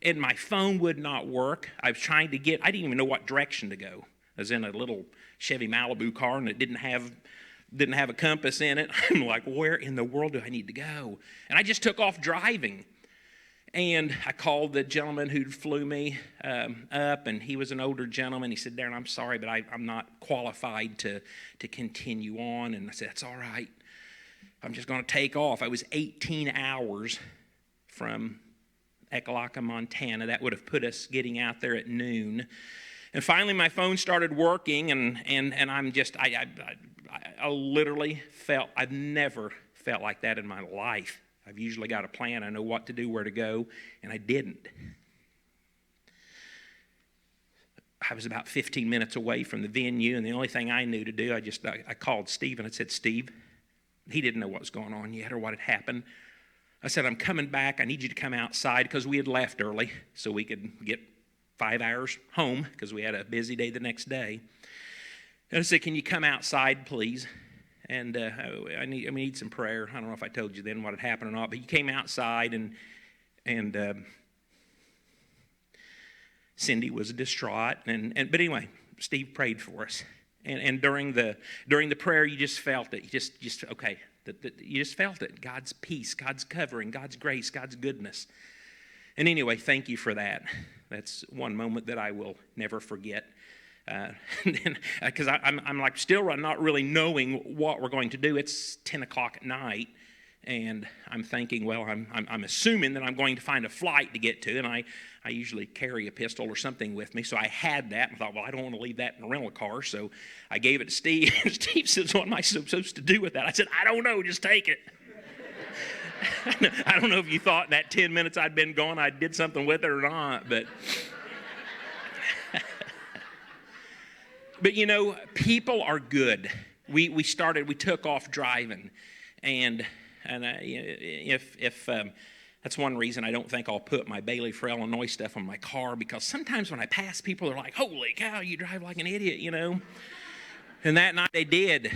and my phone would not work. I was trying to I didn't even know what direction to go. I was in a little Chevy Malibu car, and it didn't have a compass in it. I'm like, where in the world do I need to go? And I just took off driving. And I called the gentleman who flew me up, and he was an older gentleman. He said, Darren, I'm sorry, but I'm not qualified to continue on. And I said, that's all right. I'm just going to take off. I was 18 hours from Ekalaka, Montana. That would have put us getting out there at noon. And finally, my phone started working, and I literally felt, I've never felt like that in my life. I've usually got a plan. I know what to do, where to go, and I didn't. I was about 15 minutes away from the venue, and the only thing I knew to do, I called Steve, and I said, Steve, he didn't know what was going on yet or what had happened. I said, I'm coming back. I need you to come outside, because we had left early so we could get 5 hours home because we had a busy day the next day. And I said, can you come outside, please? And I need some prayer. I don't know if I told you then what had happened or not, but he came outside, and Cindy was distraught. But anyway, Steve prayed for us. And during the prayer, you just felt it. You just felt it. God's peace, God's covering, God's grace, God's goodness. And anyway, thank you for that. That's one moment that I will never forget. Because I'm like still not really knowing what we're going to do. It's 10 o'clock at night, and I'm thinking, well, I'm assuming that I'm going to find a flight to get to, and I usually carry a pistol or something with me, so I had that and thought, well, I don't want to leave that in a rental car, so I gave it to Steve. And Steve says, what am I supposed to do with that? I said, I don't know, just take it. I don't know if you thought in that 10 minutes I'd been gone I did something with it or not, but you know, people are good. We took off driving, and if that's one reason I don't think I'll put my Bailey for Illinois stuff on my car, because sometimes when I pass people, they're like, holy cow, you drive like an idiot, you know. And that night they did,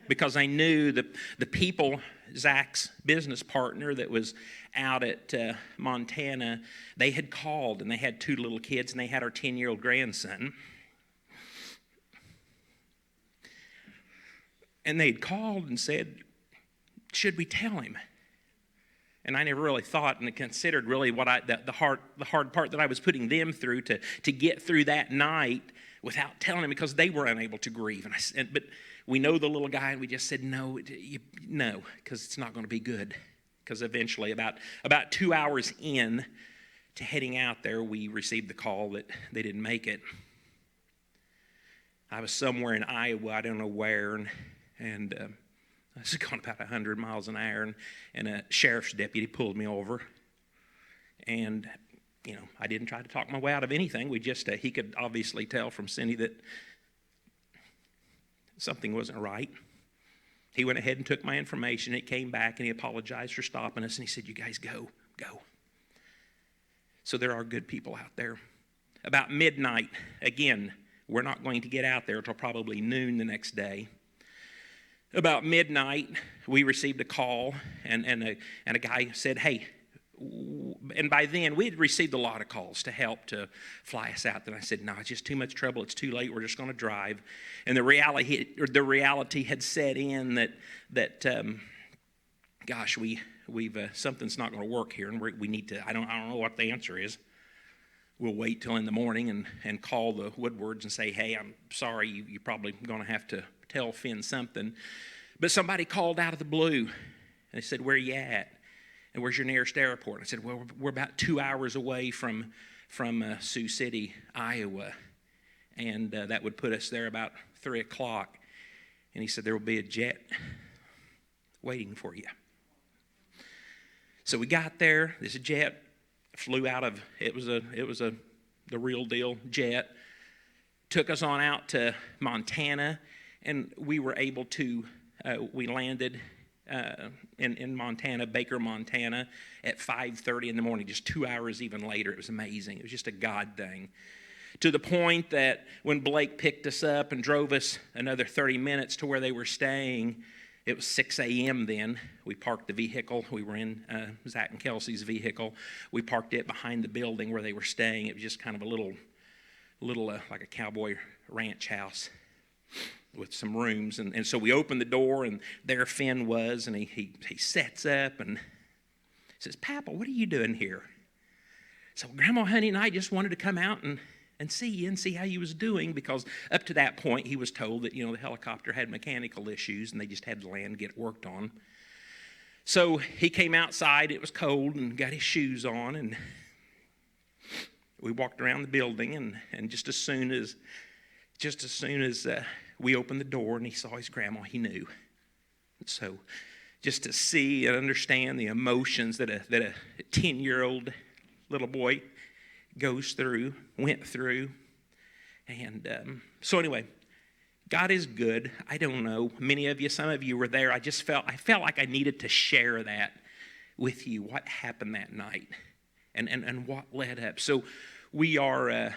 because I knew the people, Zach's business partner that was out at Montana, they had called, and they had 2 little kids, and they had our 10-year-old grandson. And they'd called and said, should we tell him? And I never really thought and considered really what the hard part that I was putting them through to get through that night without telling him, because they were unable to grieve. But we know the little guy, and we just said, no, because it's not going to be good. Because eventually, about 2 hours in to heading out there, we received the call that they didn't make it. I was somewhere in Iowa, I don't know where, and I was going about 100 miles an hour, and a sheriff's deputy pulled me over. And, you know, I didn't try to talk my way out of anything. We just, he could obviously tell from Cindy that something wasn't right. He went ahead and took my information. It came back, and he apologized for stopping us, and he said, you guys go. So there are good people out there. About midnight, again, we're not going to get out there until probably noon the next day. About midnight, we received a call, and a guy said, hey, and by then, we had received a lot of calls to help to fly us out. Then I said, no, it's just too much trouble. It's too late. We're just going to drive. And the reality had set in that gosh, we've something's not going to work here, and we need to. I don't know what the answer is. We'll wait till in the morning and call the Woodwards and say, hey, I'm sorry, you're probably going to have to tell Finn something. But somebody called out of the blue, and they said, where are you at? And where's your nearest airport? And I said, well, we're about 2 hours away from Sioux City, Iowa. And that would put us there about 3 o'clock. And he said, there will be a jet waiting for you. So we got there. This jet flew out of, it was the real deal jet. Took us on out to Montana, and we were able to, we landed in Montana, Baker, Montana, at 5:30 in the morning, just 2 hours even later. It was amazing. It was just a God thing. To the point that when Blake picked us up and drove us another 30 minutes to where they were staying, it was 6 a.m. then. We parked the vehicle. We were in Zach and Kelsey's vehicle. We parked it behind the building where they were staying. It was just kind of a little like a cowboy ranch house with some rooms. And so we opened the door, and there Finn was, and he sets up and says, Papa, what are you doing here? So Grandma, Honey, and I just wanted to come out and see you and see how you was doing, because up to that point he was told that, the helicopter had mechanical issues and they just had to land and get it worked on. So he came outside, it was cold, and got his shoes on, and we walked around the building, and just as soon as we opened the door and he saw his grandma, he knew. So just to see and understand the emotions that a 10-year-old little boy went through. And so anyway, God is good. I don't know. Some of you were there. I felt like I needed to share that with you, what happened that night and what led up. So we are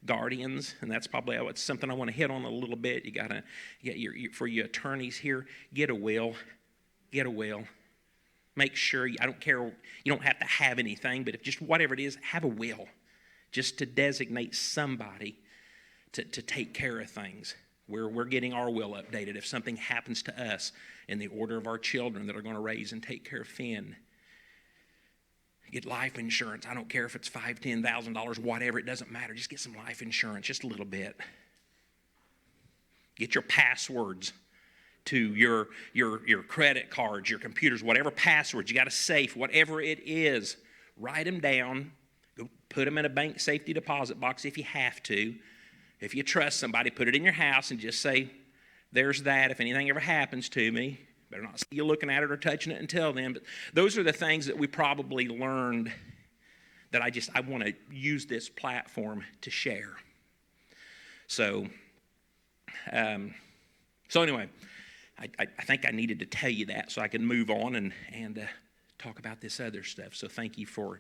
guardians, and that's probably something I want to hit on a little bit. You got to get for your attorneys here, get a will. Make sure, I don't care, you don't have to have anything, but if just whatever it is, have a will, just to designate somebody to take care of things. We're getting our will updated. If something happens to us in the order of our children that are going to raise and take care of Finn, Get life insurance. I don't care if it's $5,000, $10,000, whatever. It doesn't matter. Just get some life insurance, just a little bit. Get your passwords to your credit cards, your computers, whatever passwords. You got a safe, whatever it is. Write them down. Go put them in a bank safety deposit box if you have to. If you trust somebody, put it in your house and just say, there's that. If anything ever happens to me, better not see you looking at it or touching it until then. But those are the things that we probably learned that I want to use this platform to share. So anyway, I think I needed to tell you that so I can move on and talk about this other stuff. So thank you for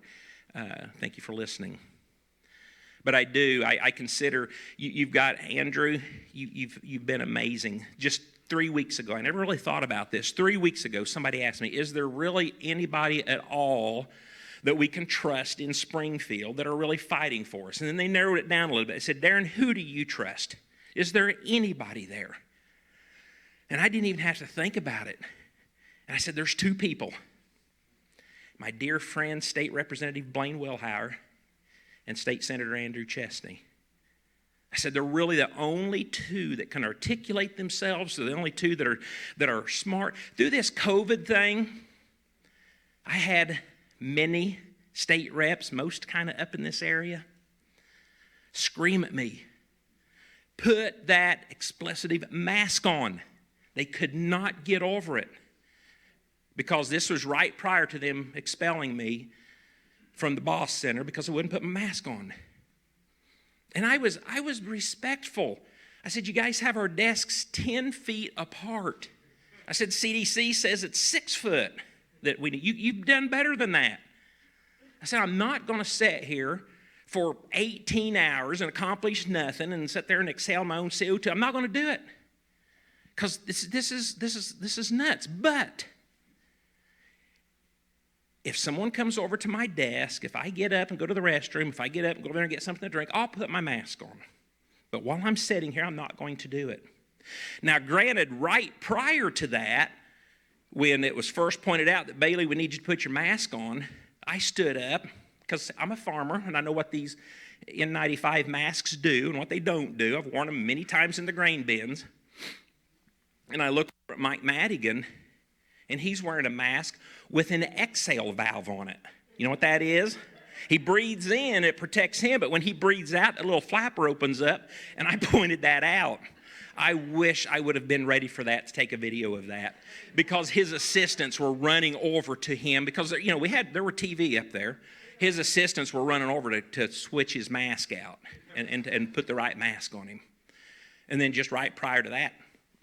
listening. But I consider you've got Andrew. You've been amazing. Just 3 weeks ago, I never really thought about this. 3 weeks ago, somebody asked me, is there really anybody at all that we can trust in Springfield that are really fighting for us? And then they narrowed it down a little bit. They said, Darren, who do you trust? Is there anybody there? And I didn't even have to think about it. And I said, there's 2 people. My dear friend, State Representative Blaine Wilhauer and State Senator Andrew Chesney. I said, they're really the only 2 that can articulate themselves. They're the only 2 that are smart. Through this COVID thing, I had many state reps, most kind of up in this area, scream at me, put that expletive mask on. They could not get over it because this was right prior to them expelling me from the Boss Center because I wouldn't put my mask on. And I was respectful. I said, you guys have our desks 10 feet apart. I said, CDC says it's 6 foot that we need. You've done better than that. I said, I'm not going to sit here for 18 hours and accomplish nothing and sit there and exhale my own CO2. I'm not going to do it because this is nuts. But if someone comes over to my desk, if I get up and go to the restroom, if I get up and go there and get something to drink, I'll put my mask on. But while I'm sitting here, I'm not going to do it. Now, granted, right prior to that, when it was first pointed out that, Bailey, we need you to put your mask on, I stood up because I'm a farmer and I know what these N95 masks do and what they don't do. I've worn them many times in the grain bins. And I looked at Mike Madigan, and he's wearing a mask with an exhale valve on it. You know what that is? He breathes in, it protects him, but when he breathes out, a little flapper opens up, and I pointed that out. I wish I would have been ready for that, to take a video of that, because his assistants were running over to him, because there were TV up there. His assistants were running over to switch his mask out and put the right mask on him. And then just right prior to that,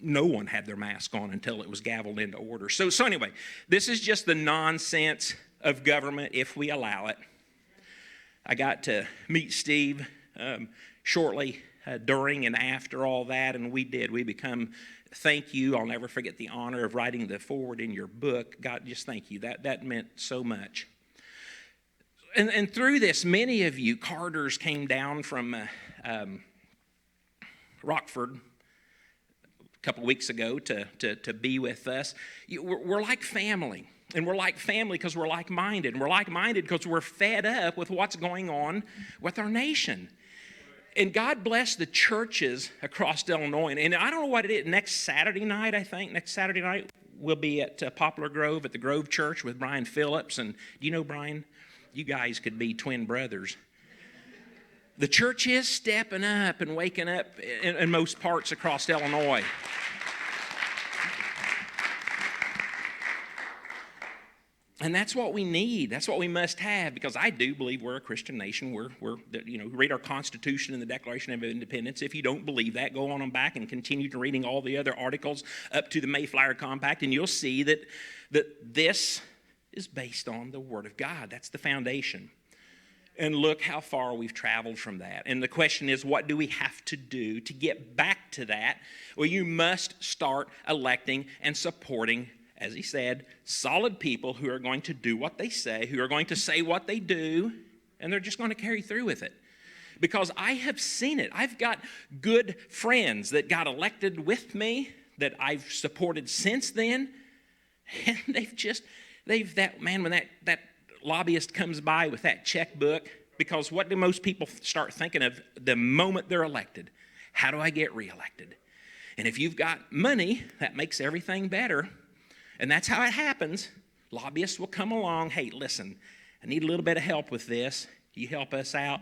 no one had their mask on until it was gavelled into order. So anyway, this is just the nonsense of government if we allow it. I got to meet Steve shortly during and after all that, and we become, thank you. I'll never forget the honor of writing the foreword in your book. God, just thank you. That meant so much. And through this, many of you, Carters came down from Rockford a couple weeks ago to be with us. We're like family. And we're like family because we're like-minded. And we're like-minded because we're fed up with what's going on with our nation. And God bless the churches across Illinois. And I don't know what it is. Next Saturday night, we'll be at Poplar Grove at the Grove Church with Brian Phillips. And do you know Brian? You guys could be twin brothers. The church is stepping up and waking up in most parts across Illinois. And that's what we need. That's what we must have, because I do believe we're a Christian nation. We're read our Constitution and the Declaration of Independence. If you don't believe that, go on back and continue to reading all the other articles up to the Mayflower Compact, and you'll see that this is based on the Word of God. That's the foundation. And look how far we've traveled from that. And the question is, what do we have to do to get back to that? Well, you must start electing and supporting, as he said, solid people who are going to do what they say, who are going to say what they do, and they're just going to carry through with it. Because I have seen it. I've got good friends that got elected with me that I've supported since then, and when that lobbyist comes by with that checkbook, because what do most people start thinking of the moment they're elected? How do I get reelected? And if you've got money, that makes everything better. And that's how it happens. Lobbyists will come along. Hey, listen, I need a little bit of help with this. You help us out,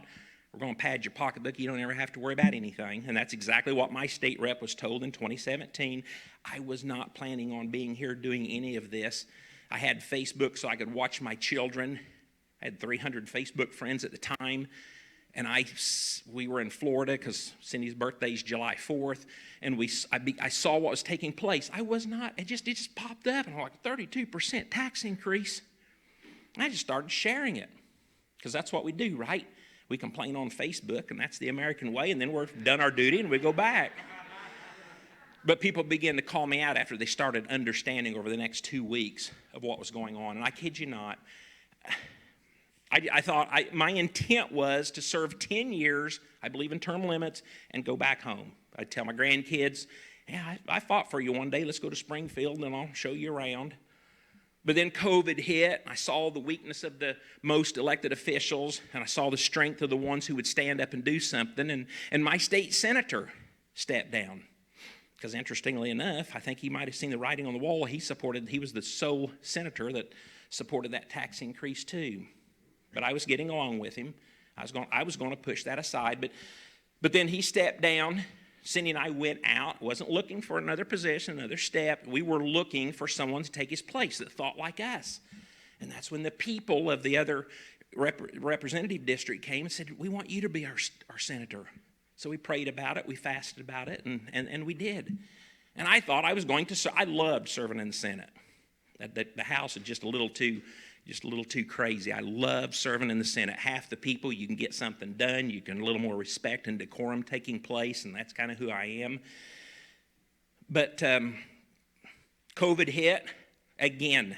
we're going to pad your pocketbook. You don't ever have to worry about anything. And that's exactly what my state rep was told in 2017. I was not planning on being here doing any of this. I had Facebook so I could watch my children. I had 300 Facebook friends at the time. And we were in Florida because Cindy's birthday is July 4th. And I saw what was taking place. I was not, it just popped up. And I'm like, 32% tax increase. And I just started sharing it. Because that's what we do, right? We complain on Facebook, and that's the American way, and then we're done our duty, and we go back. But people began to call me out after they started understanding over the next 2 weeks of what was going on. And I kid you not, I thought my intent was to serve 10 years, I believe in term limits, and go back home. I'd tell my grandkids, yeah, I fought for you one day. Let's go to Springfield, and I'll show you around. But then COVID hit. I saw the weakness of the most elected officials, and I saw the strength of the ones who would stand up and do something. And my state senator stepped down. Because interestingly enough, I think he might have seen the writing on the wall. He was the sole senator that supported that tax increase too. But I was getting along with him. I was going to push that aside. But then he stepped down. Cindy and I went out, wasn't looking for another position, another step. We were looking for someone to take his place that thought like us. And that's when the people of the other representative district came and said, we want you to be our senator. So we prayed about it, we fasted about it, and we did. And I thought I was going to serve. I loved serving in the Senate. The House is just a little too crazy. I love serving in the Senate. Half the people, you can get something done. You can a little more respect and decorum taking place, and that's kind of who I am. But COVID hit again.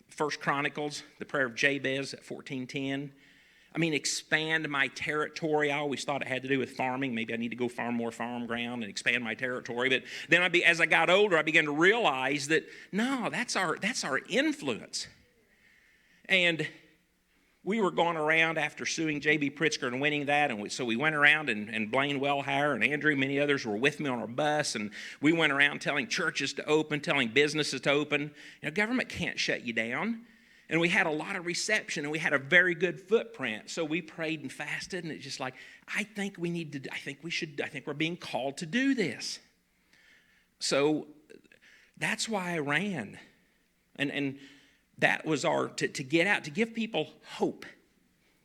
First Chronicles, the prayer of Jabez at 14:10. I mean, expand my territory. I always thought it had to do with farming. Maybe I need to go farm more farm ground and expand my territory. But then as I got older, I began to realize that, no, that's our influence. And we were going around after suing J.B. Pritzker and winning that. And so we went around, and Blaine Wellhire and Andrew, many others were with me on our bus. And we went around telling churches to open, telling businesses to open. Government can't shut you down. And we had a lot of reception, and we had a very good footprint. So we prayed and fasted, and it's just like, I think we're being called to do this. So that's why I ran. And that was to get out, to give people hope.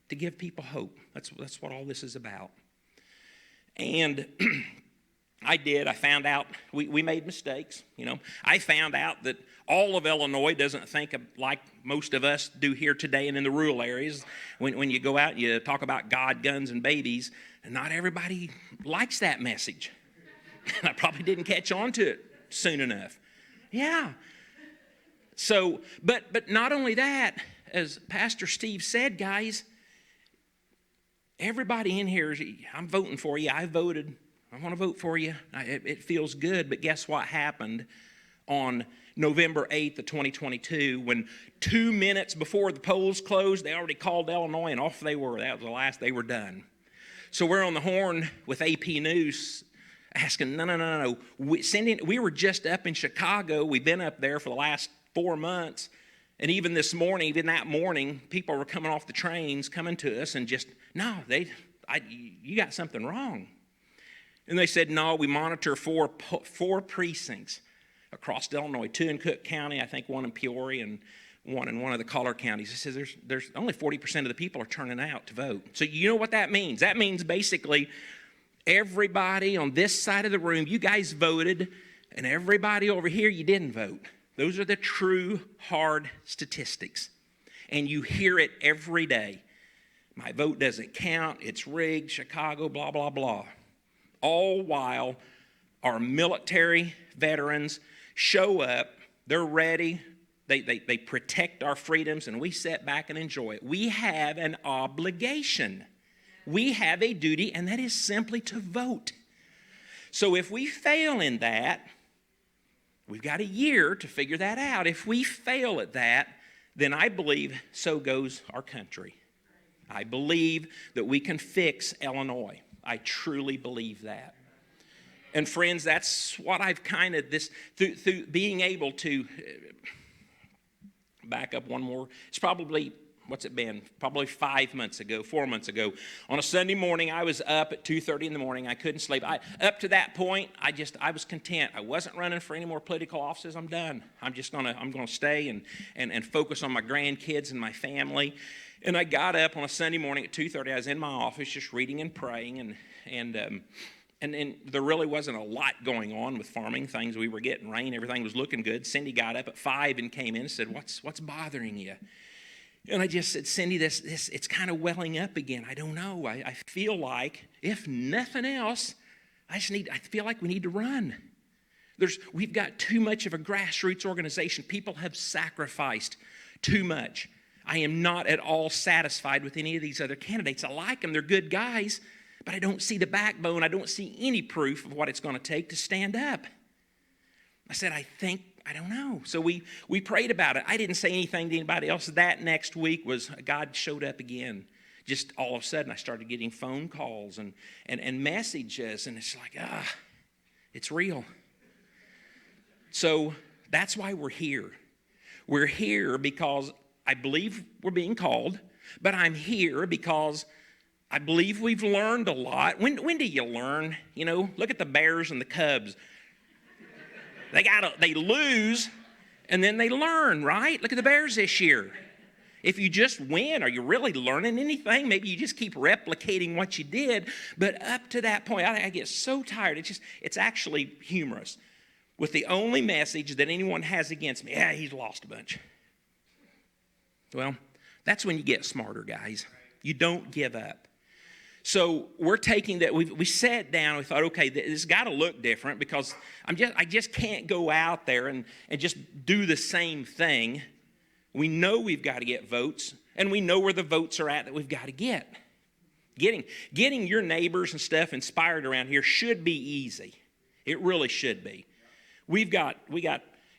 To give people hope. That's what all this is about. And I did. I found out we made mistakes. I found out that all of Illinois doesn't think like most of us do here today and in the rural areas. When you go out and you talk about God, guns, and babies, and not everybody likes that message. And I probably didn't catch on to it soon enough. Yeah. So, but not only that, as Pastor Steve said, guys, everybody in here, I'm voting for you. I voted. I want to vote for you. It feels good, but guess what happened on November 8th of 2022 when 2 minutes before the polls closed, they already called Illinois, and off they were. That was the last they were done. So we're on the horn with AP News asking, no. We were just up in Chicago. We've been up there for the last 4 months. And even this morning, even that morning, people were coming off the trains, coming to us and just, no, you got something wrong. And they said, no, we monitor four precincts across Illinois, 2 in Cook County, I think 1 in Peoria, and 1 in one of the collar counties. It says there's only 40% of the people are turning out to vote. So you know what that means? That means basically everybody on this side of the room, you guys voted, and everybody over here, you didn't vote. Those are the true hard statistics. And you hear it every day. My vote doesn't count, it's rigged, Chicago, blah, blah, blah. All while our military veterans show up, they're ready, they protect our freedoms, and we sit back and enjoy it. We have an obligation. We have a duty, and that is simply to vote. So if we fail in that, we've got a year to figure that out. If we fail at that, then I believe so goes our country. I believe that we can fix Illinois. I truly believe that. And friends, that's what I've kind of, through being able to, back up one more, it's probably, what's it been? Probably 4 months ago. On a Sunday morning, I was up at 2:30 in the morning. I couldn't sleep. Up to that point, I was content. I wasn't running for any more political offices. I'm done. I'm gonna stay and focus on my grandkids and my family. And I got up on a Sunday morning at 2:30. I was in my office just reading and praying, and there really wasn't a lot going on with farming things. We were getting rain. Everything was looking good. Cindy got up at 5 and came in and said, what's bothering you? And I just said, Cindy, this it's kind of welling up again. I don't know. I feel like, if nothing else, I feel like we need to run. We've got too much of a grassroots organization. People have sacrificed too much. I am not at all satisfied with any of these other candidates. I like them. They're good guys, but I don't see the backbone. I don't see any proof of what it's going to take to stand up. I said, I don't know. So we prayed about it. I didn't say anything to anybody else. That next week was God showed up again. Just all of a sudden, I started getting phone calls and messages, and it's like, it's real. So that's why we're here. We're here because I believe we're being called, but I'm here because I believe we've learned a lot. When do you learn? You know, look at the Bears and the Cubs. They lose, and then they learn, right? Look at the Bears this year. If you just win, are you really learning anything? Maybe you just keep replicating what you did. But up to that point, I get so tired. It's actually humorous. With the only message that anyone has against me, he's lost a bunch. Well, that's when you get smarter, guys. You don't give up. So we're taking that. We sat down. We thought, okay, this has got to look different because I just can't go out there and just do the same thing. We know we've got to get votes, and we know where the votes are at that we've got to get. Getting your neighbors and stuff inspired around here should be easy. It really should be.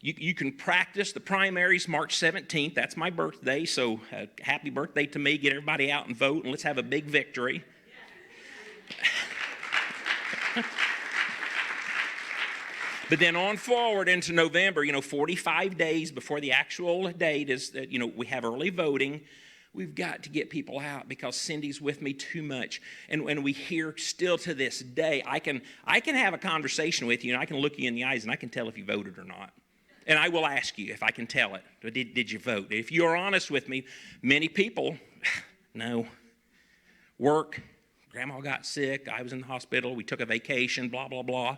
You can practice the primaries March 17th. That's my birthday, so happy birthday to me. Get everybody out and vote, and let's have a big victory. But then on forward into November, 45 days before the actual date is that, we have early voting. We've got to get people out because Cindy's with me too much. And we hear still to this day, I can have a conversation with you and I can look you in the eyes and I can tell if you voted or not. And I will ask you if I can tell it. Did you vote? If you're honest with me, many people, no. Work, grandma got sick, I was in the hospital, we took a vacation, blah, blah, blah.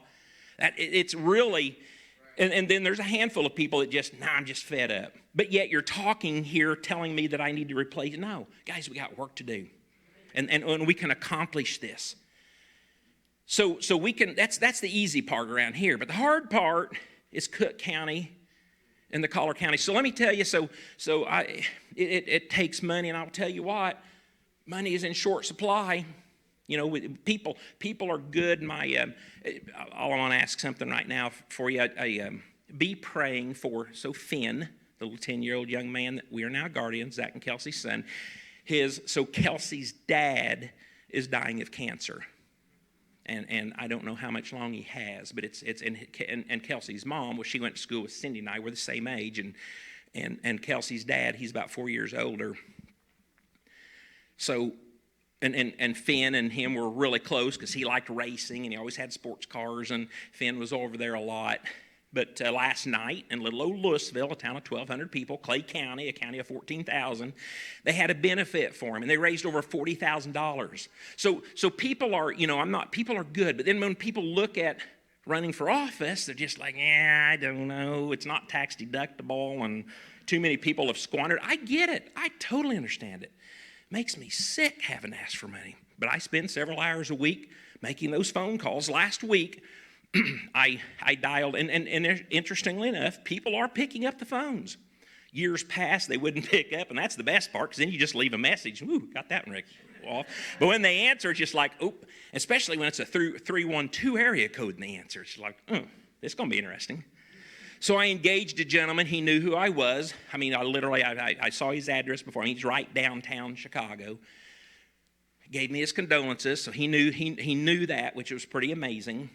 It's really, and then there's a handful of people that I'm just fed up. But yet you're talking here telling me that I need to replace. No, guys, we got work to do. And we can accomplish this. So we can, that's the easy part around here. But the hard part is Cook County and the Collier County. So let me tell you, it takes money, and I'll tell you what, money is in short supply. People are good. I want to ask something right now for you. Be praying for Finn, the little 10-year-old young man that we are now guardians, Zach and Kelsey's son. Kelsey's dad is dying of cancer, and I don't know how much long he has, but and Kelsey's mom, she went to school with Cindy and I. We're the same age, and Kelsey's dad, he's about 4 years older. So. And Finn and him were really close because he liked racing and he always had sports cars, and Finn was over there a lot. But last night in little old Louisville, a town of 1,200 people, Clay County, a county of 14,000, they had a benefit for him, and they raised over $40,000. So people are, people are good. But then when people look at running for office, they're just like, I don't know. It's not tax deductible, and too many people have squandered. I get it. I totally understand it. Makes me sick having to ask for money. But I spend several hours a week making those phone calls. Last week, I dialed, and interestingly enough, people are picking up the phones. Years past, they wouldn't pick up, and that's the best part, because then you just leave a message. Ooh, got that one off. But when they answer, it's just like, especially when it's a 312 area code and they answer, it's like, this is going to be interesting. So I engaged a gentleman. He knew who I was. I mean, I saw his address before. He's right downtown Chicago. Gave me his condolences, so he knew that, which was pretty amazing.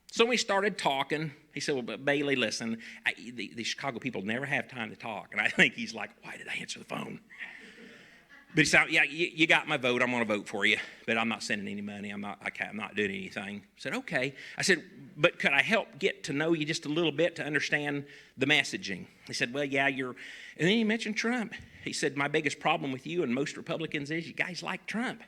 So we started talking. He said, well, but Bailey, listen, the Chicago people never have time to talk. And I think he's like, why did I answer the phone? But he said, yeah, you got my vote. I'm going to vote for you. But I'm not sending any money. I'm not doing anything. I said, okay. I said, but could I help get to know you just a little bit to understand the messaging? He said, well, yeah, and then he mentioned Trump. He said, my biggest problem with you and most Republicans is you guys like Trump.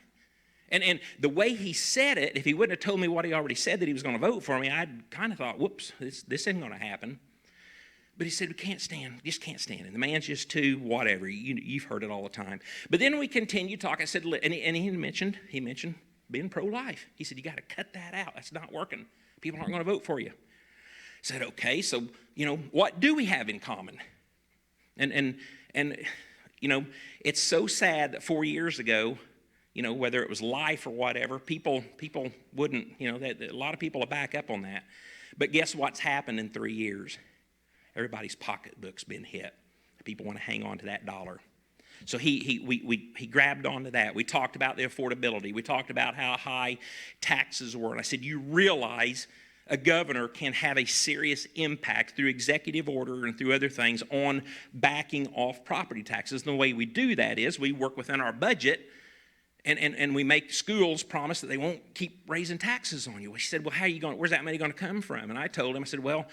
And the way he said it, if he wouldn't have told me what he already said, that he was going to vote for me, I'd kind of thought, whoops, this isn't going to happen. But he said, we can't stand, just can't stand it. The man's just too whatever. You've heard it all the time. But then we continued talking. I said, and he mentioned being pro-life. He said, you got to cut that out. That's not working. People aren't going to vote for you. I said, okay, so, what do we have in common? And it's so sad that 4 years ago, whether it was life or whatever, people wouldn't, that a lot of people will back up on that. But guess what's happened in 3 years? Everybody's pocketbook's been hit. People want to hang on to that dollar. So he grabbed onto that. We talked about the affordability. We talked about how high taxes were. And I said, you realize a governor can have a serious impact through executive order and through other things on backing off property taxes. And the way we do that is we work within our budget. And we make schools promise that they won't keep raising taxes on you. He said, well, where's that money going to come from? And I told him, I said, well,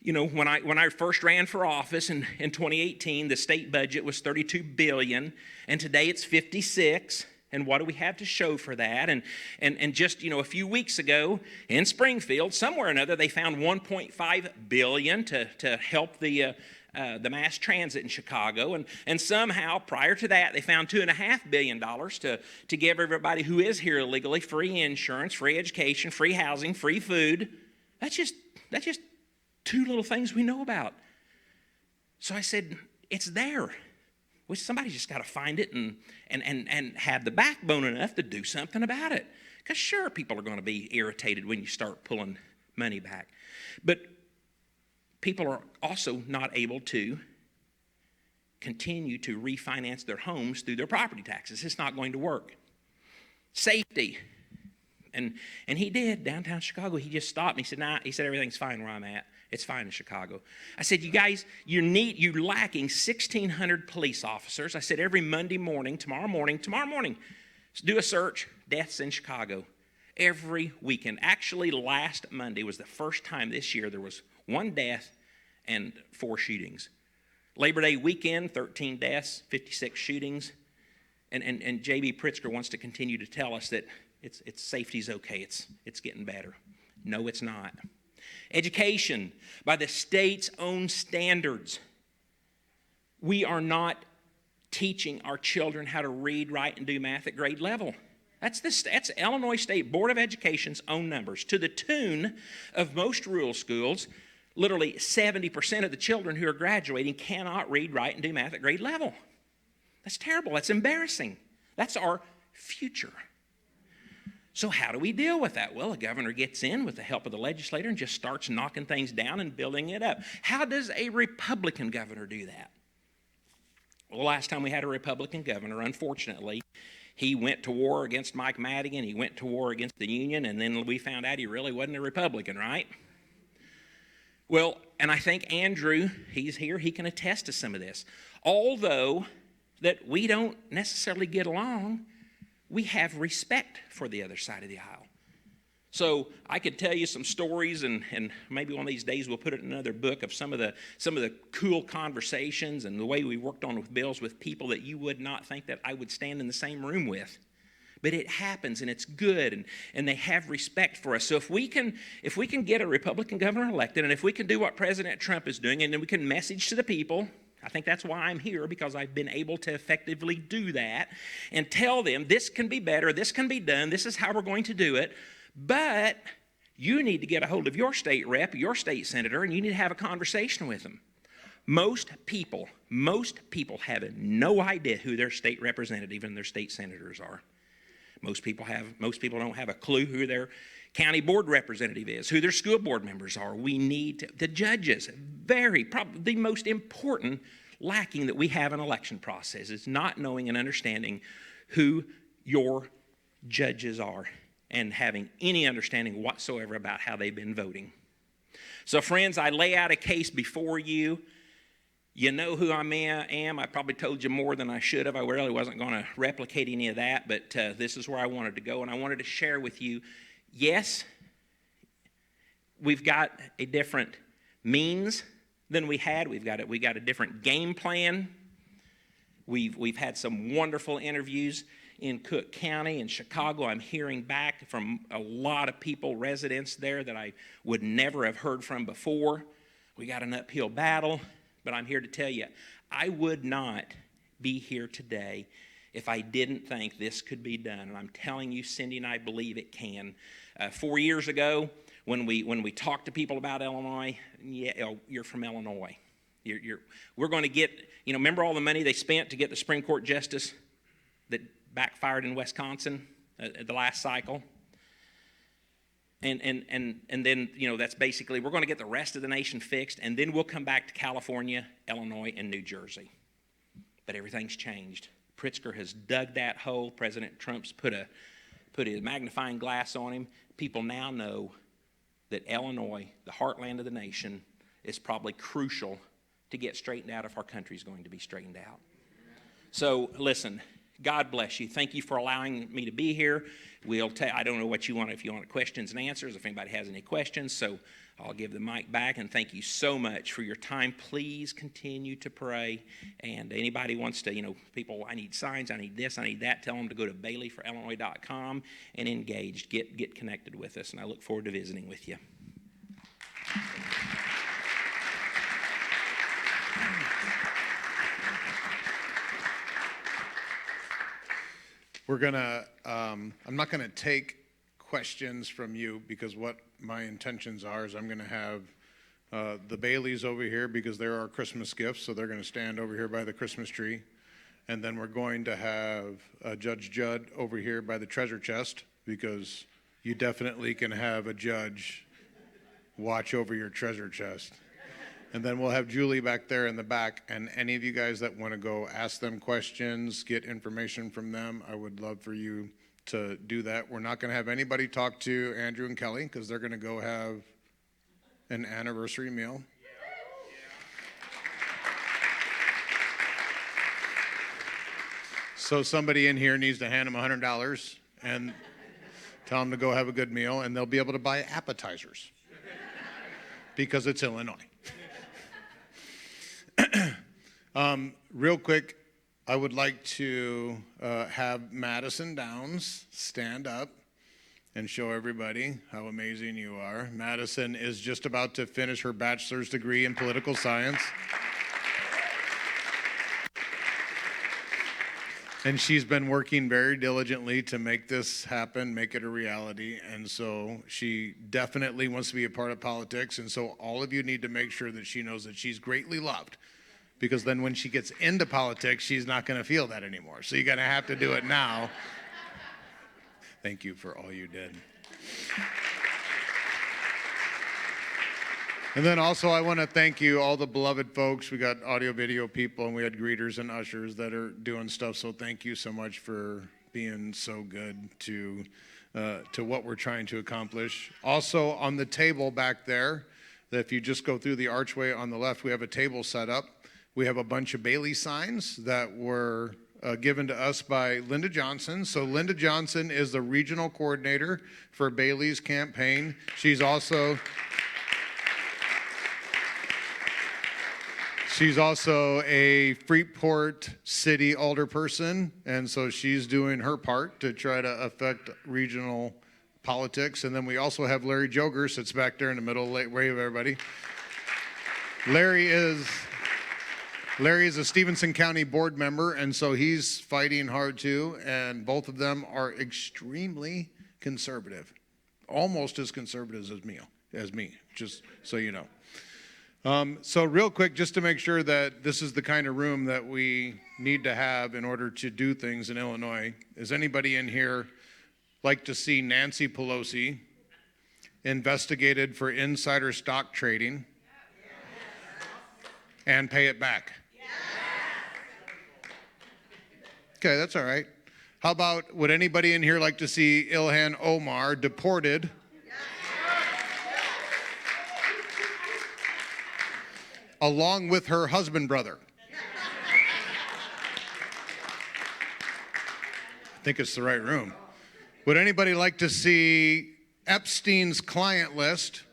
when I first ran for office in 2018, the state budget was $32 billion, and today it's $56. And what do we have to show for that? And just, a few weeks ago in Springfield, somewhere or another, they found $1.5 billion to help the mass transit in Chicago, and somehow prior to that they found $2.5 billion to give everybody who is here illegally free insurance, free education, free housing, free food. That's just two little things we know about. So I said, it's there. Somebody's just got to find it and have the backbone enough to do something about it. Because sure, people are going to be irritated when you start pulling money back, but people are also not able to continue to refinance their homes through their property taxes. It's not going to work. Safety. And he did, downtown Chicago. He just stopped and he said, nah, he said, everything's fine where I'm at. It's fine in Chicago. I said, you guys, you're lacking 1,600 police officers. I said, every Monday morning, tomorrow morning, do a search, deaths in Chicago. Every weekend. Actually, last Monday was the first time this year there was 1 death and 4 shootings. Labor Day weekend, 13 deaths, 56 shootings. And J.B. Pritzker wants to continue to tell us that it's safety's okay, it's getting better. No, it's not. Education, by the state's own standards, we are not teaching our children how to read, write, and do math at grade level. That's Illinois State Board of Education's own numbers. To the tune of most rural schools, literally 70% of the children who are graduating cannot read, write, and do math at grade level. That's terrible. That's embarrassing. That's our future. So how do we deal with that? Well, a governor gets in with the help of the legislator and just starts knocking things down and building it up. How does a Republican governor do that? Well, last time we had a Republican governor, unfortunately, he went to war against Mike Madigan. He went to war against the Union, and then we found out he really wasn't a Republican, right? Well, and I think Andrew, he's here, he can attest to some of this. Although that we don't necessarily get along, we have respect for the other side of the aisle. So I could tell you some stories, and maybe one of these days we'll put it in another book of some of the cool conversations and the way we worked on with bills with people that you would not think that I would stand in the same room with. But it happens, and it's good, and they have respect for us. So if we can get a Republican governor elected, and if we can do what President Trump is doing, and then we can message to the people, I think that's why I'm here, because I've been able to effectively do that and tell them this can be better, this can be done, this is how we're going to do it, but you need to get a hold of your state rep, your state senator, and you need to have a conversation with them. Most people have no idea who their state representative and their state senators are. Most people don't have a clue who their county board representative is, who their school board members are. We need the judges. Probably the most important lacking that we have in election process is not knowing and understanding who your judges are and having any understanding whatsoever about how they've been voting. So, friends, I lay out a case before you. You know who I am. I probably told you more than I should have. I really wasn't going to replicate any of that, but this is where I wanted to go, and I wanted to share with you, yes, we've got a different means than we had. We got a different game plan. We've had some wonderful interviews in Cook County and Chicago. I'm hearing back from a lot of people, residents there, that I would never have heard from before. We got an uphill battle, but I'm here to tell you, I would not be here today if I didn't think this could be done. And I'm telling you, Cindy and I believe it can. 4 years ago, when we talked to people about Illinois, yeah, you're from Illinois. We're going to get, remember all the money they spent to get the Supreme Court justice that backfired in Wisconsin at the last cycle? And then, that's basically, we're going to get the rest of the nation fixed, and then we'll come back to California, Illinois, and New Jersey. But everything's changed. Pritzker has dug that hole. President Trump's put a magnifying glass on him. People now know that Illinois, the heartland of the nation, is probably crucial to get straightened out if our country is going to be straightened out. So, listen, God bless you. Thank you for allowing me to be here. I don't know what you want, if you want questions and answers, if anybody has any questions, so I'll give the mic back, and thank you so much for your time. Please continue to pray, and anybody wants to, people, I need signs, I need this, I need that, tell them to go to baileyforillinois.com and engage, get connected with us, and I look forward to visiting with you. I'm not gonna take questions from you, because what my intentions are is I'm gonna have the Baileys over here, because they're our Christmas gifts, so they're gonna stand over here by the Christmas tree. And then we're going to have Judge Judd over here by the treasure chest, because you definitely can have a judge watch over your treasure chest. And then we'll have Julie back there in the back, and any of you guys that want to go ask them questions, get information from them, I would love for you to do that. We're not going to have anybody talk to Andrew and Kelly, because they're going to go have an anniversary meal. So somebody in here needs to hand them $100 and tell them to go have a good meal, and they'll be able to buy appetizers, because it's Illinois. Real quick, I would like to have Madison Downs stand up and show everybody how amazing you are. Madison is just about to finish her bachelor's degree in political science. And she's been working very diligently to make this happen, make it a reality. And so she definitely wants to be a part of politics. And so all of you need to make sure that she knows that she's greatly loved, because then when she gets into politics, she's not going to feel that anymore. So you're going to have to do it now. Thank you for all you did. And then also I want to thank you, all the beloved folks. We got audio, video people, and we had greeters and ushers that are doing stuff. So thank you so much for being so good to what we're trying to accomplish. Also on the table back there, that if you just go through the archway on the left, we have a table set up. We have a bunch of Bailey signs that were given to us by Linda Johnson. So Linda Johnson is the regional coordinator for Bailey's campaign. She's also a Freeport City alderperson, and so she's doing her part to try to affect regional politics. And then we also have Larry Joger, sits back there in the middle. Wave, everybody. Larry is a Stevenson County board member, and so he's fighting hard too, and both of them are extremely conservative, almost as conservative as me, just so you know. So real quick, just to make sure that this is the kind of room that we need to have in order to do things in Illinois, is anybody in here like to see Nancy Pelosi investigated for insider stock trading and pay it back? Okay, that's all right. How about, would anybody in here like to see Ilhan Omar deported along with her husband brother? I think it's the right room. Would anybody like to see Epstein's client list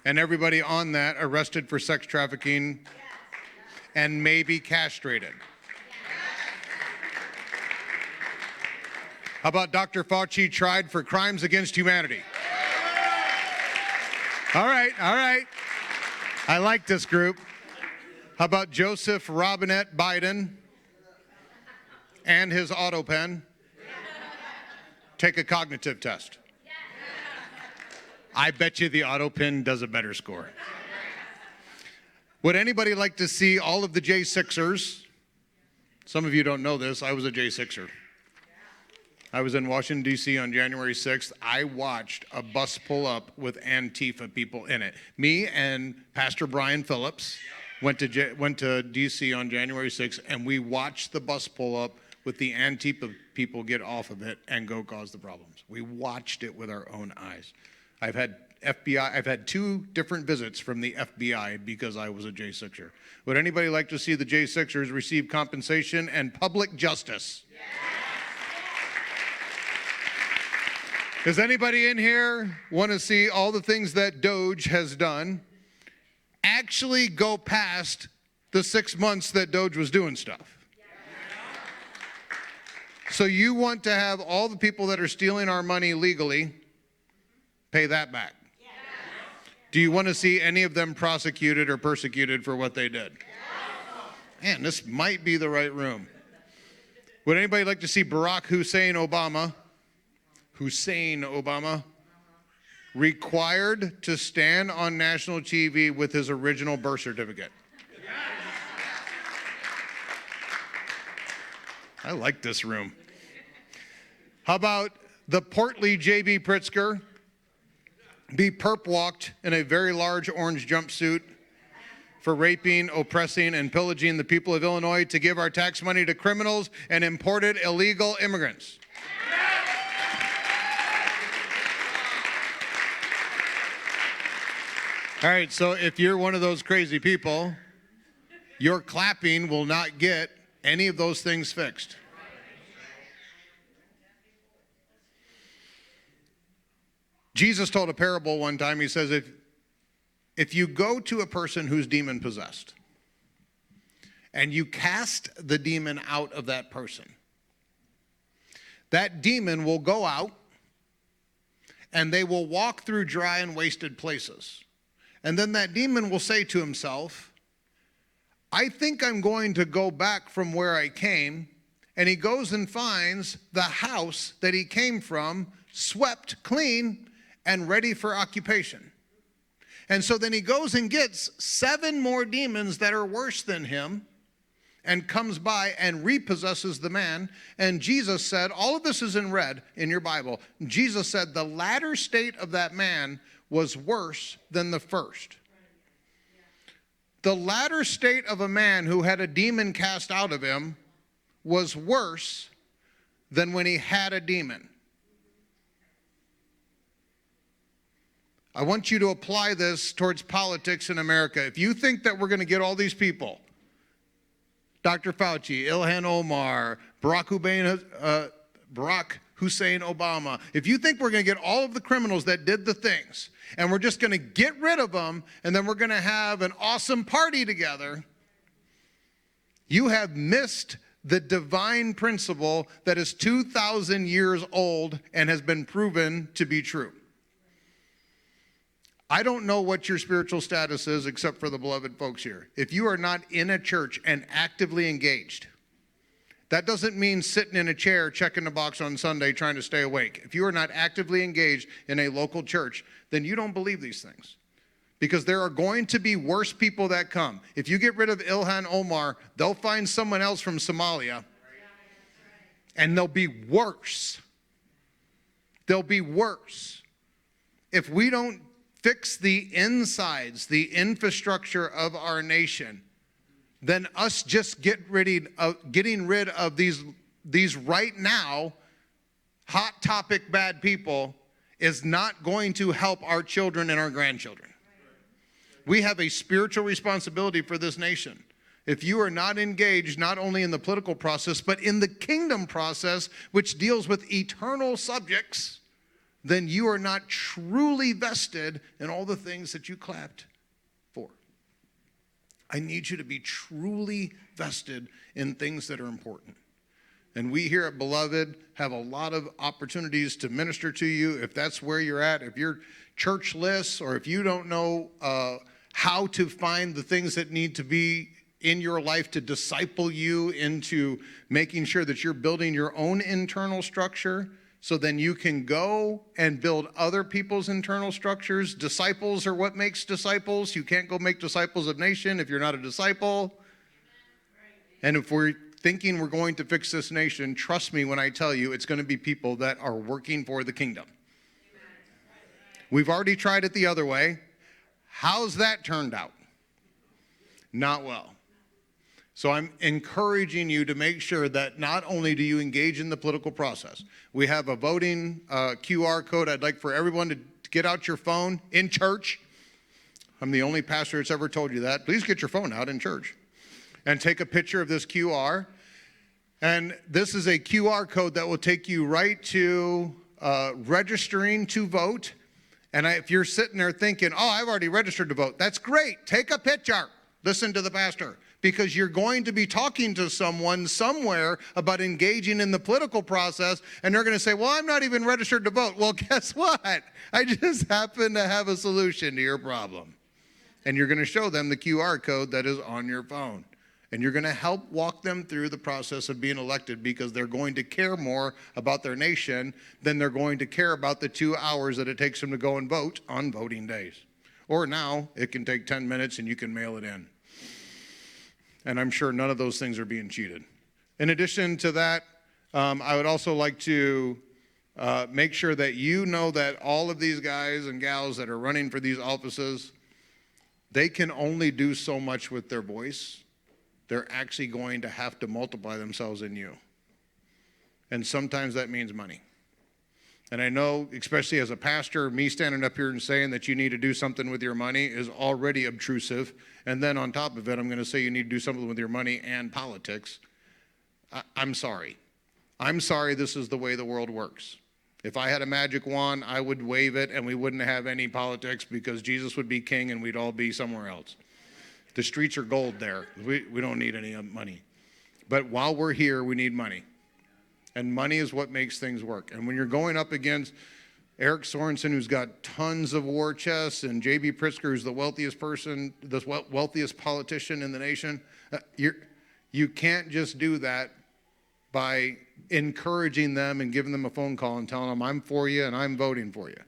and everybody on that arrested for sex trafficking and maybe castrated? How about Dr. Fauci tried for crimes against humanity? All right. I like this group. How about Joseph Robinette Biden and his auto pen take a cognitive test? I bet you the auto pen does a better score. Would anybody like to see all of the J6ers? Some of you don't know this. I was a J6er. I was in Washington, D.C. on January 6th. I watched a bus pull up with Antifa people in it. Me and Pastor Brian Phillips went to D.C. on January 6th, and we watched the bus pull up with the Antifa people get off of it and go cause the problems. We watched it with our own eyes. I've had 2 different visits from the FBI because I was a J6er. Would anybody like to see the J6ers receive compensation and public justice? Yes. Does anybody in here want to see all the things that Doge has done actually go past the 6 months that Doge was doing stuff? So you want to have all the people that are stealing our money legally pay that back? Do you want to see any of them prosecuted or persecuted for what they did? Man, this might be the right room. Would anybody like to see Barack Hussein Obama required to stand on national TV with his original birth certificate? I like this room. How about the portly J.B. Pritzker be perp walked in a very large orange jumpsuit for raping, oppressing, and pillaging the people of Illinois to give our tax money to criminals and imported illegal immigrants? All right, so if you're one of those crazy people, your clapping will not get any of those things fixed. Jesus told a parable one time. He says, if you go to a person who's demon possessed and you cast the demon out of that person, that demon will go out and they will walk through dry and wasted places. And then that demon will say to himself, I think I'm going to go back from where I came. And he goes and finds the house that he came from swept clean and ready for occupation. And so then he goes and gets 7 more demons that are worse than him and comes by and repossesses the man. And Jesus said, all of this is in red in your Bible. Jesus said the latter state of that man was worse than the first. The latter state of a man who had a demon cast out of him was worse than when he had a demon. I want you to apply this towards politics in America. If you think that we're going to get all these people, Dr. Fauci, Ilhan Omar, Barack Hussein Obama, if you think we're going to get all of the criminals that did the things and we're just going to get rid of them and then we're going to have an awesome party together, you have missed the divine principle that is 2,000 years old and has been proven to be true. I don't know what your spiritual status is except for the beloved folks here. If you are not in a church and actively engaged, that doesn't mean sitting in a chair checking the box on Sunday trying to stay awake. If you are not actively engaged in a local church, then you don't believe these things. Because there are going to be worse people that come. If you get rid of Ilhan Omar, they'll find someone else from Somalia, and they'll be worse. They'll be worse. if we don't fix the insides, the infrastructure of our nation, then us just getting rid of these right now hot topic bad people is not going to help our children and our grandchildren. We have a spiritual responsibility for this nation. If you are not engaged not only in the political process, but in the kingdom process, which deals with eternal subjects, then you are not truly vested in all the things that you clapped for. I need you to be truly vested in things that are important. And we here at Beloved have a lot of opportunities to minister to you. If that's where you're at, if you're churchless, or if you don't know how to find the things that need to be in your life to disciple you into making sure that you're building your own internal structure, so then you can go and build other people's internal structures. Disciples are what makes disciples. You can't go make disciples of nation if you're not a disciple. And if we're thinking we're going to fix this nation, trust me when I tell you, it's going to be people that are working for the kingdom. We've already tried it the other way. How's that turned out? Not well. So I'm encouraging you to make sure that not only do you engage in the political process, we have a voting QR code. I'd like for everyone to get out your phone in church. I'm the only pastor that's ever told you that. Please get your phone out in church and take a picture of this QR. And this is a QR code that will take you right to registering to vote. And if you're sitting there thinking, oh, I've already registered to vote, that's great. Take a picture. Listen to the pastor. Because you're going to be talking to someone somewhere about engaging in the political process, and they're going to say, well, I'm not even registered to vote. Well, guess what? I just happen to have a solution to your problem. And you're going to show them the QR code that is on your phone. And you're going to help walk them through the process of being elected, because they're going to care more about their nation than they're going to care about the 2 hours that it takes them to go and vote on voting days. Or now it can take 10 minutes and you can mail it in. And I'm sure none of those things are being cheated. In addition to that, I would also like to make sure that you know that all of these guys and gals that are running for these offices, they can only do so much with their voice. They're actually going to have to multiply themselves in you. And sometimes that means money. And I know, especially as a pastor, me standing up here and saying that you need to do something with your money is already obtrusive. And then on top of it, I'm going to say you need to do something with your money and politics. I'm sorry. I'm sorry this is the way the world works. If I had a magic wand, I would wave it and we wouldn't have any politics, because Jesus would be king and we'd all be somewhere else. The streets are gold there. We don't need any money. But while we're here, we need money. And money is what makes things work. And when you're going up against Eric Sorensen, who's got tons of war chests, and J.B. Pritzker, who's the wealthiest person, the wealthiest politician in the nation, you can't just do that by encouraging them and giving them a phone call and telling them, I'm for you and I'm voting for you.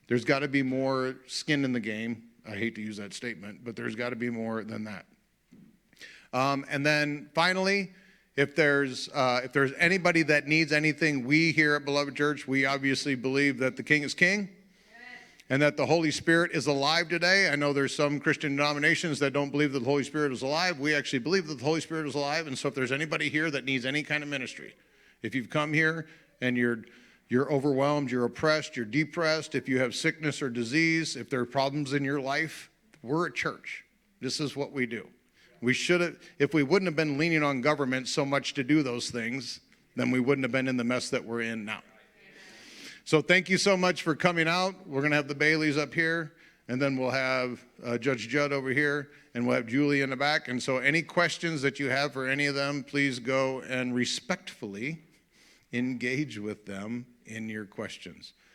There's got to be more skin in the game. I hate to use that statement, but there's got to be more than that. And then finally, if there's anybody that needs anything, we here at Beloved Church, we obviously believe that the King is King and that the Holy Spirit is alive today. I know there's some Christian denominations that don't believe that the Holy Spirit is alive. We actually believe that the Holy Spirit is alive. And so if there's anybody here that needs any kind of ministry, if you've come here and you're overwhelmed, you're oppressed, you're depressed, if you have sickness or disease, if there are problems in your life, we're a church. This is what we do. We should have, if we wouldn't have been leaning on government so much to do those things, then we wouldn't have been in the mess that we're in now. So thank you so much for coming out. We're going to have the Baileys up here, and then we'll have Judge Judd over here, and we'll have Julie in the back. And so any questions that you have for any of them, please go and respectfully engage with them in your questions.